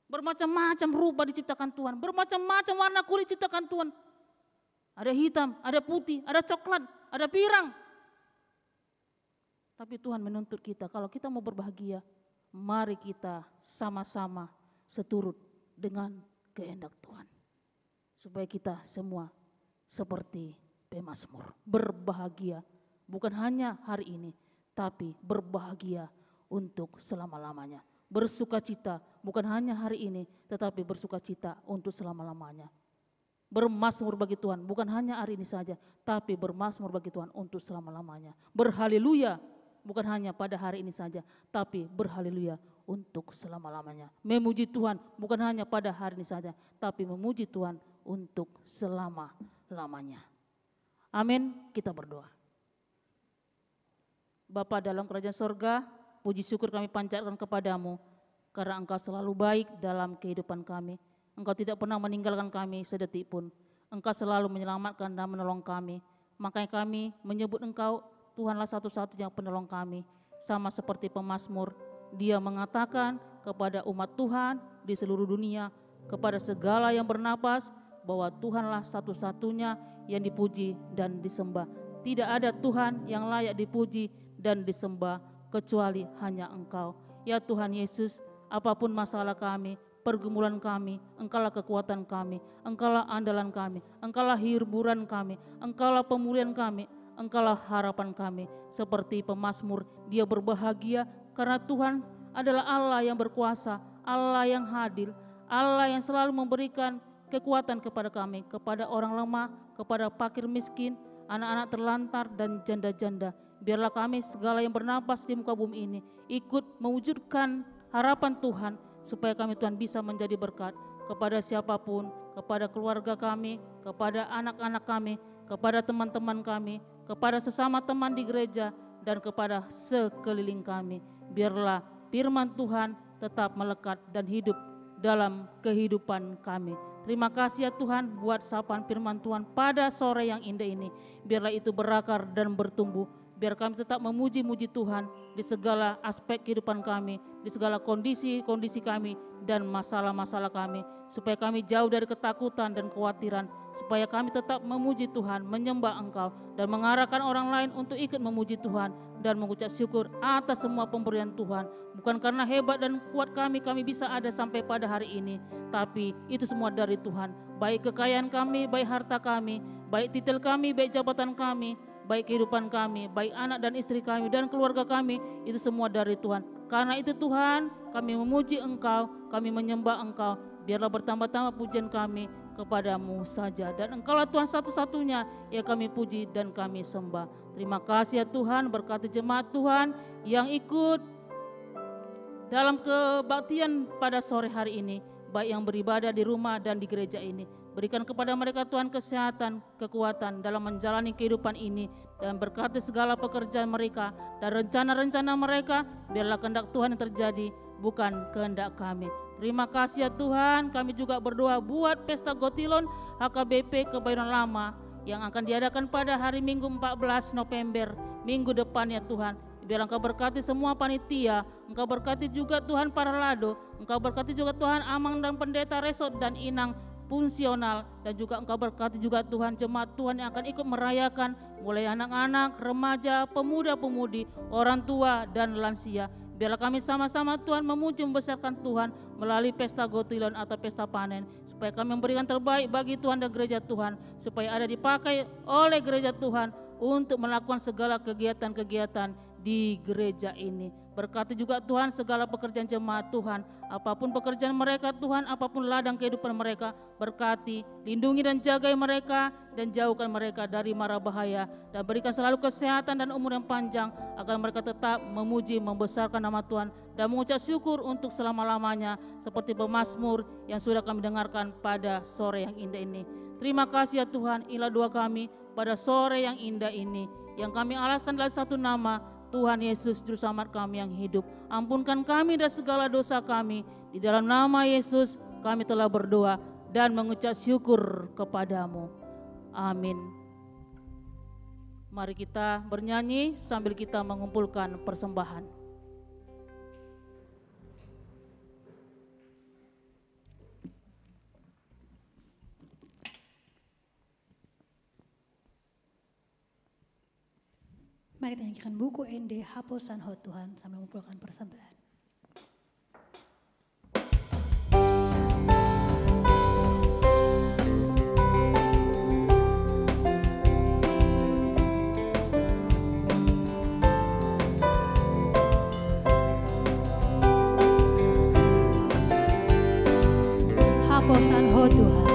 Bermacam-macam rupa diciptakan Tuhan, bermacam-macam warna kulit diciptakan Tuhan. Ada hitam, ada putih, ada coklat, ada pirang. Tapi Tuhan menuntut kita, kalau kita mau berbahagia, mari kita sama-sama seturut dengan kehendak Tuhan. Supaya kita semua seperti pemazmur, berbahagia bukan hanya hari ini, tapi berbahagia untuk selama-lamanya. Bersukacita bukan hanya hari ini, tetapi bersukacita untuk selama-lamanya. Bermazmur bagi Tuhan bukan hanya hari ini saja, tapi bermazmur bagi Tuhan untuk selama-lamanya. Berhaleluya bukan hanya pada hari ini saja, tapi berhaleluya untuk selama-lamanya. Memuji Tuhan bukan hanya pada hari ini saja, tapi memuji Tuhan untuk selama-lamanya. Amin, kita berdoa. Bapa dalam kerajaan sorga, puji syukur kami panjatkan kepadamu, karena Engkau selalu baik dalam kehidupan kami. Engkau tidak pernah meninggalkan kami sedetik pun. Engkau selalu menyelamatkan dan menolong kami. Makanya kami menyebut Engkau, Tuhanlah satu-satunya penolong kami. Sama seperti pemazmur, dia mengatakan kepada umat Tuhan di seluruh dunia, kepada segala yang bernapas, bahwa Tuhanlah satu-satunya yang dipuji dan disembah. Tidak ada Tuhan yang layak dipuji dan disembah kecuali hanya Engkau. Ya Tuhan Yesus, apapun masalah kami, pergumulan kami, Engkaulah kekuatan kami, Engkaulah andalan kami, Engkaulah hiburan kami, Engkaulah pemulihan kami, Engkaulah harapan kami. Seperti pemazmur, dia berbahagia karena Tuhan adalah Allah yang berkuasa, Allah yang adil, Allah yang selalu memberikan kekuatan kepada kami, kepada orang lemah, kepada fakir miskin, anak-anak terlantar dan janda-janda. Biarlah kami segala yang bernapas di muka bumi ini ikut mewujudkan harapan Tuhan, supaya kami Tuhan bisa menjadi berkat kepada siapapun, kepada keluarga kami, kepada anak-anak kami, kepada teman-teman kami, kepada sesama teman di gereja, dan kepada sekeliling kami. Biarlah firman Tuhan tetap melekat dan hidup dalam kehidupan kami. Terima kasih ya Tuhan buat sapaan firman Tuhan pada sore yang indah ini. Biarlah itu berakar dan bertumbuh. Biar kami tetap memuji-muji Tuhan di segala aspek kehidupan kami, di segala kondisi-kondisi kami dan masalah-masalah kami. Supaya kami jauh dari ketakutan dan kekhawatiran. Supaya kami tetap memuji Tuhan, menyembah Engkau, dan mengarahkan orang lain untuk ikut memuji Tuhan dan mengucap syukur atas semua pemberian Tuhan. Bukan karena hebat dan kuat kami bisa ada sampai pada hari ini, tapi itu semua dari Tuhan. Baik kekayaan kami, baik harta kami, baik titel kami, baik jabatan kami, baik kehidupan kami, baik anak dan istri kami dan keluarga kami, itu semua dari Tuhan. Karena itu Tuhan, kami memuji Engkau, kami menyembah Engkau. Biarlah bertambah-tambah pujian kami kepadamu saja. Dan Engkaulah Tuhan satu-satunya yang kami puji dan kami sembah. Terima kasih ya Tuhan, berkati jemaat Tuhan yang ikut dalam kebaktian pada sore hari ini, baik yang beribadah di rumah dan di gereja ini. Berikan kepada mereka Tuhan kesehatan, kekuatan dalam menjalani kehidupan ini, dan berkati segala pekerjaan mereka dan rencana-rencana mereka. Biarlah kehendak Tuhan yang terjadi, bukan kehendak kami. Terima kasih ya Tuhan. Kami juga berdoa buat Pesta Gotilon HKBP Kebayoran Lama yang akan diadakan pada hari Minggu 14 November, minggu depan ya Tuhan. Biar Engkau berkati semua panitia, Engkau berkati juga Tuhan para lado, Engkau berkati juga Tuhan Amang dan Pendeta Resot dan Inang, fungsional, dan juga Engkau berkati juga Tuhan jemaat Tuhan yang akan ikut merayakan, mulai anak-anak, remaja, pemuda-pemudi, orang tua dan lansia. Biarlah kami sama-sama Tuhan memuji membesarkan Tuhan melalui pesta Gotilon atau pesta panen, supaya kami memberikan terbaik bagi Tuhan dan gereja Tuhan, supaya ada dipakai oleh gereja Tuhan untuk melakukan segala kegiatan-kegiatan di gereja ini. Berkati juga Tuhan segala pekerjaan jemaat Tuhan, apapun pekerjaan mereka Tuhan, apapun ladang kehidupan mereka, berkati, lindungi dan jagai mereka, dan jauhkan mereka dari mara bahaya, dan berikan selalu kesehatan dan umur yang panjang, agar mereka tetap memuji, membesarkan nama Tuhan, dan mengucap syukur untuk selama-lamanya, seperti pemazmur yang sudah kami dengarkan pada sore yang indah ini. Terima kasih ya Tuhan, inilah doa kami pada sore yang indah ini, yang kami alaskan dalam satu nama, Tuhan Yesus Juru Selamat kami yang hidup. Ampunkan kami dan segala dosa kami. Di dalam nama Yesus kami telah berdoa dan mengucap syukur kepadamu. Amin. Mari kita bernyanyi sambil kita mengumpulkan persembahan. Mari kita nyanyikan buku ND Hapusan Hot Tuhan sambil mengumpulkan persembahan. Hapusan Hot Tuhan.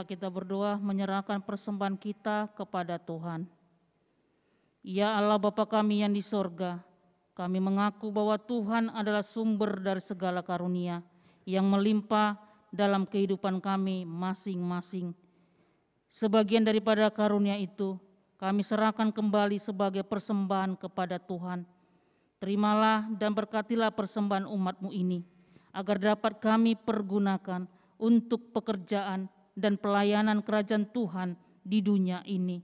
Kita berdoa menyerahkan persembahan kita kepada Tuhan. Ya Allah Bapa kami yang di sorga, kami mengaku bahwa Tuhan adalah sumber dari segala karunia yang melimpah dalam kehidupan kami masing-masing. Sebagian daripada karunia itu kami serahkan kembali sebagai persembahan kepada Tuhan. Terimalah dan berkatilah persembahan umat-Mu ini, agar dapat kami pergunakan untuk pekerjaan dan pelayanan kerajaan Tuhan di dunia ini.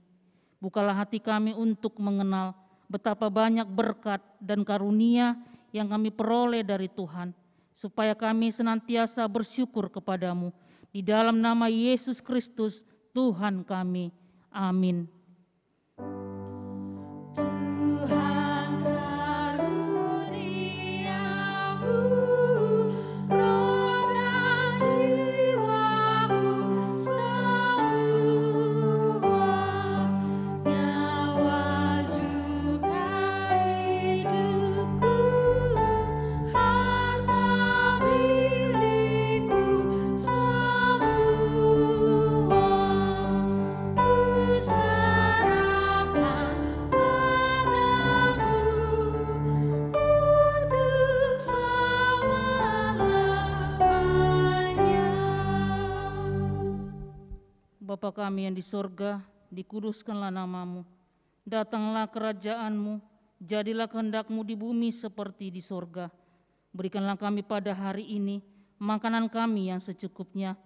Bukalah hati kami untuk mengenal betapa banyak berkat dan karunia yang kami peroleh dari Tuhan, supaya kami senantiasa bersyukur kepadamu. Di dalam nama Yesus Kristus, Tuhan kami. Amin. Tuhan karuniamu, roh dan jiwaku semua, nyawa juga hidupku, harta milikku semua, ku serahkan padamu untuk selama-lamanya. Bapa kami yang di sorga, dikuduskanlah namamu. Datanglah kerajaanmu, jadilah kehendak-Mu di bumi seperti di sorga. Berikanlah kami pada hari ini makanan kami yang secukupnya,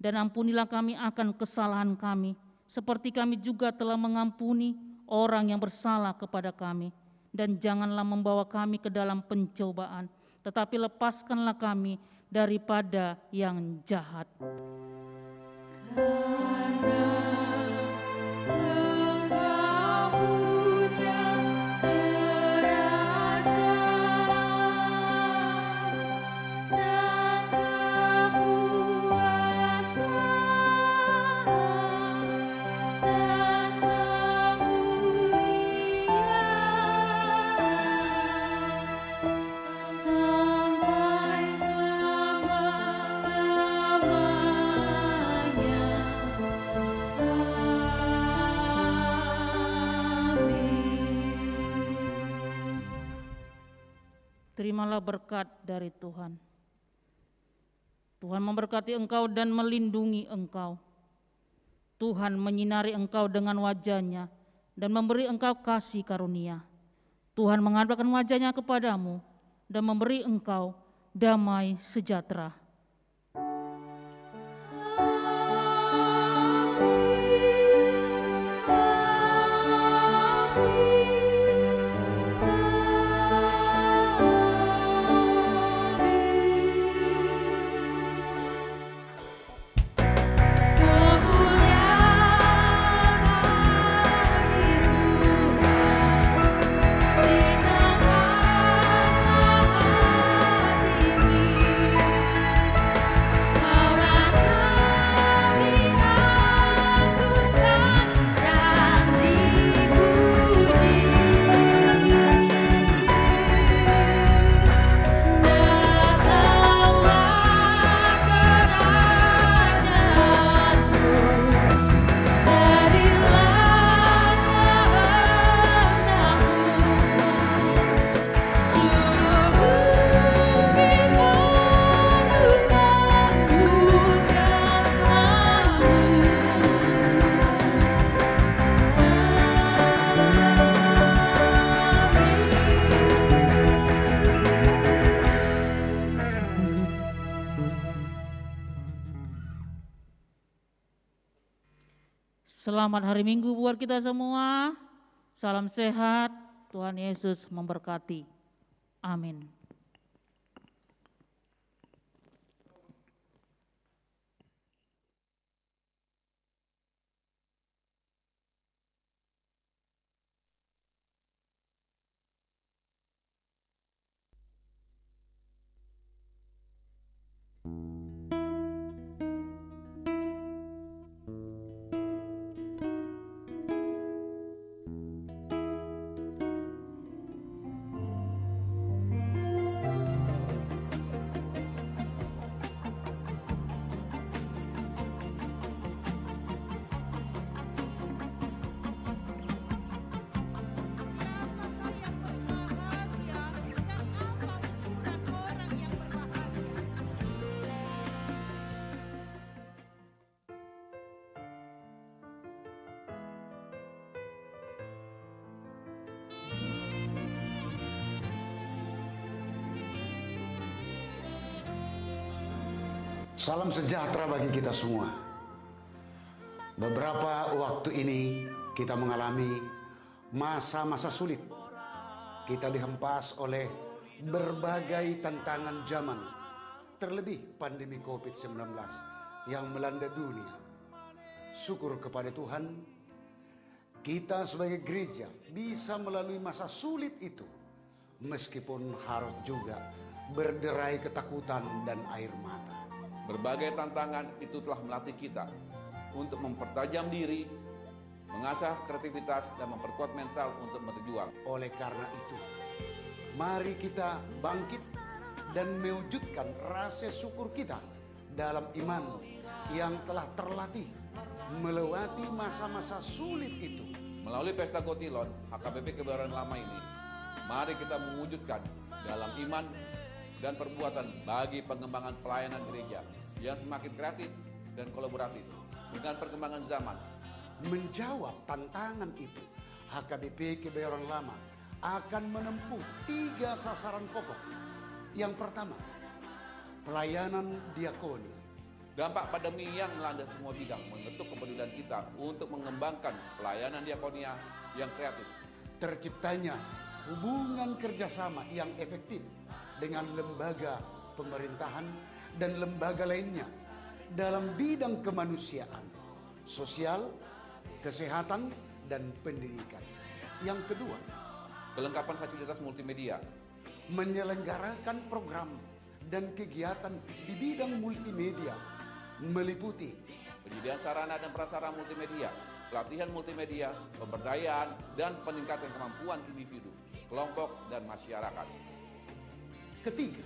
dan ampunilah kami akan kesalahan kami, seperti kami juga telah mengampuni orang yang bersalah kepada kami. Dan janganlah membawa kami ke dalam pencobaan, tetapi lepaskanlah kami daripada yang jahat. Engkau punya kerajaan dan kekuasaan dan kemuliaan sampai selama-lamanya. Terimalah berkat dari Tuhan. Tuhan memberkati engkau dan melindungi engkau. Tuhan menyinari engkau dengan wajah-Nya dan memberi engkau kasih karunia. Tuhan menghadapkan wajah-Nya kepadamu dan memberi engkau damai sejahtera. Selamat hari Minggu buat kita semua. Salam sehat, Tuhan Yesus memberkati. Amin. Salam sejahtera bagi kita semua. Beberapa waktu ini kita mengalami masa-masa sulit. Kita dihempas oleh berbagai tantangan zaman, terlebih pandemi COVID-19 yang melanda dunia. Syukur kepada Tuhan, kita sebagai gereja bisa melalui masa sulit itu, meskipun harus juga berderai ketakutan dan air mata. Berbagai tantangan itu telah melatih kita untuk mempertajam diri, mengasah kreativitas, dan memperkuat mental untuk berjuang. Oleh karena itu, mari kita bangkit dan mewujudkan rasa syukur kita dalam iman yang telah terlatih melewati masa-masa sulit itu. Melalui Pesta Gotilon, HKBP Kebayoran Lama ini, mari kita mewujudkan dalam iman dan perbuatan bagi pengembangan pelayanan gereja yang semakin kreatif dan kolaboratif dengan perkembangan zaman. Menjawab tantangan itu, HKBP Kebayoran Lama akan menempuh 3 sasaran pokok. Yang pertama, pelayanan diakoni. Dampak pandemi yang melanda semua bidang mengetuk kepedulian kita untuk mengembangkan pelayanan diakonia yang kreatif. Terciptanya hubungan kerjasama yang efektif dengan lembaga pemerintahan dan lembaga lainnya dalam bidang kemanusiaan, sosial, kesehatan, dan pendidikan. Yang kedua, Kelengkapan fasilitas multimedia. menyelenggarakan program dan kegiatan di bidang multimedia meliputi Penyediaan sarana dan prasarana multimedia, pelatihan multimedia, pemberdayaan, dan peningkatan kemampuan individu, kelompok, dan masyarakat. ketiga,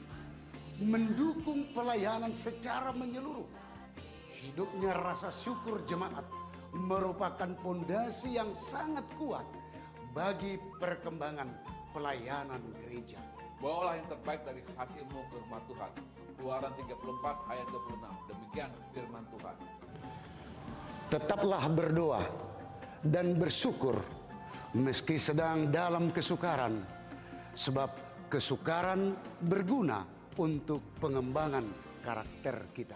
mendukung pelayanan secara menyeluruh. Hidupnya rasa syukur jemaat merupakan pondasi yang sangat kuat bagi perkembangan pelayanan gereja. Bawalah yang terbaik dari hasilmu ke rumah Tuhan. Keluaran 34 ayat 26. Demikian firman Tuhan. Tetaplah berdoa dan bersyukur meski sedang dalam kesukaran, sebab kesukaran berguna untuk pengembangan karakter kita.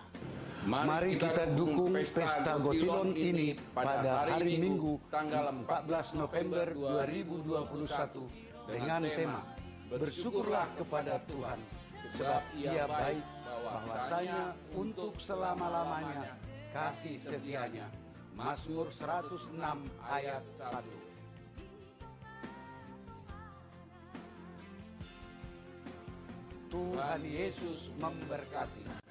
Mari kita dukung Pesta Gotilon ini pada hari Minggu tanggal 14 November 2021 dengan tema Bersyukurlah kepada Tuhan, sebab Ia baik, bahwasanya untuk selama-lamanya kasih setianya. Mazmur 106 ayat 1. Tuhan Yesus memberkati.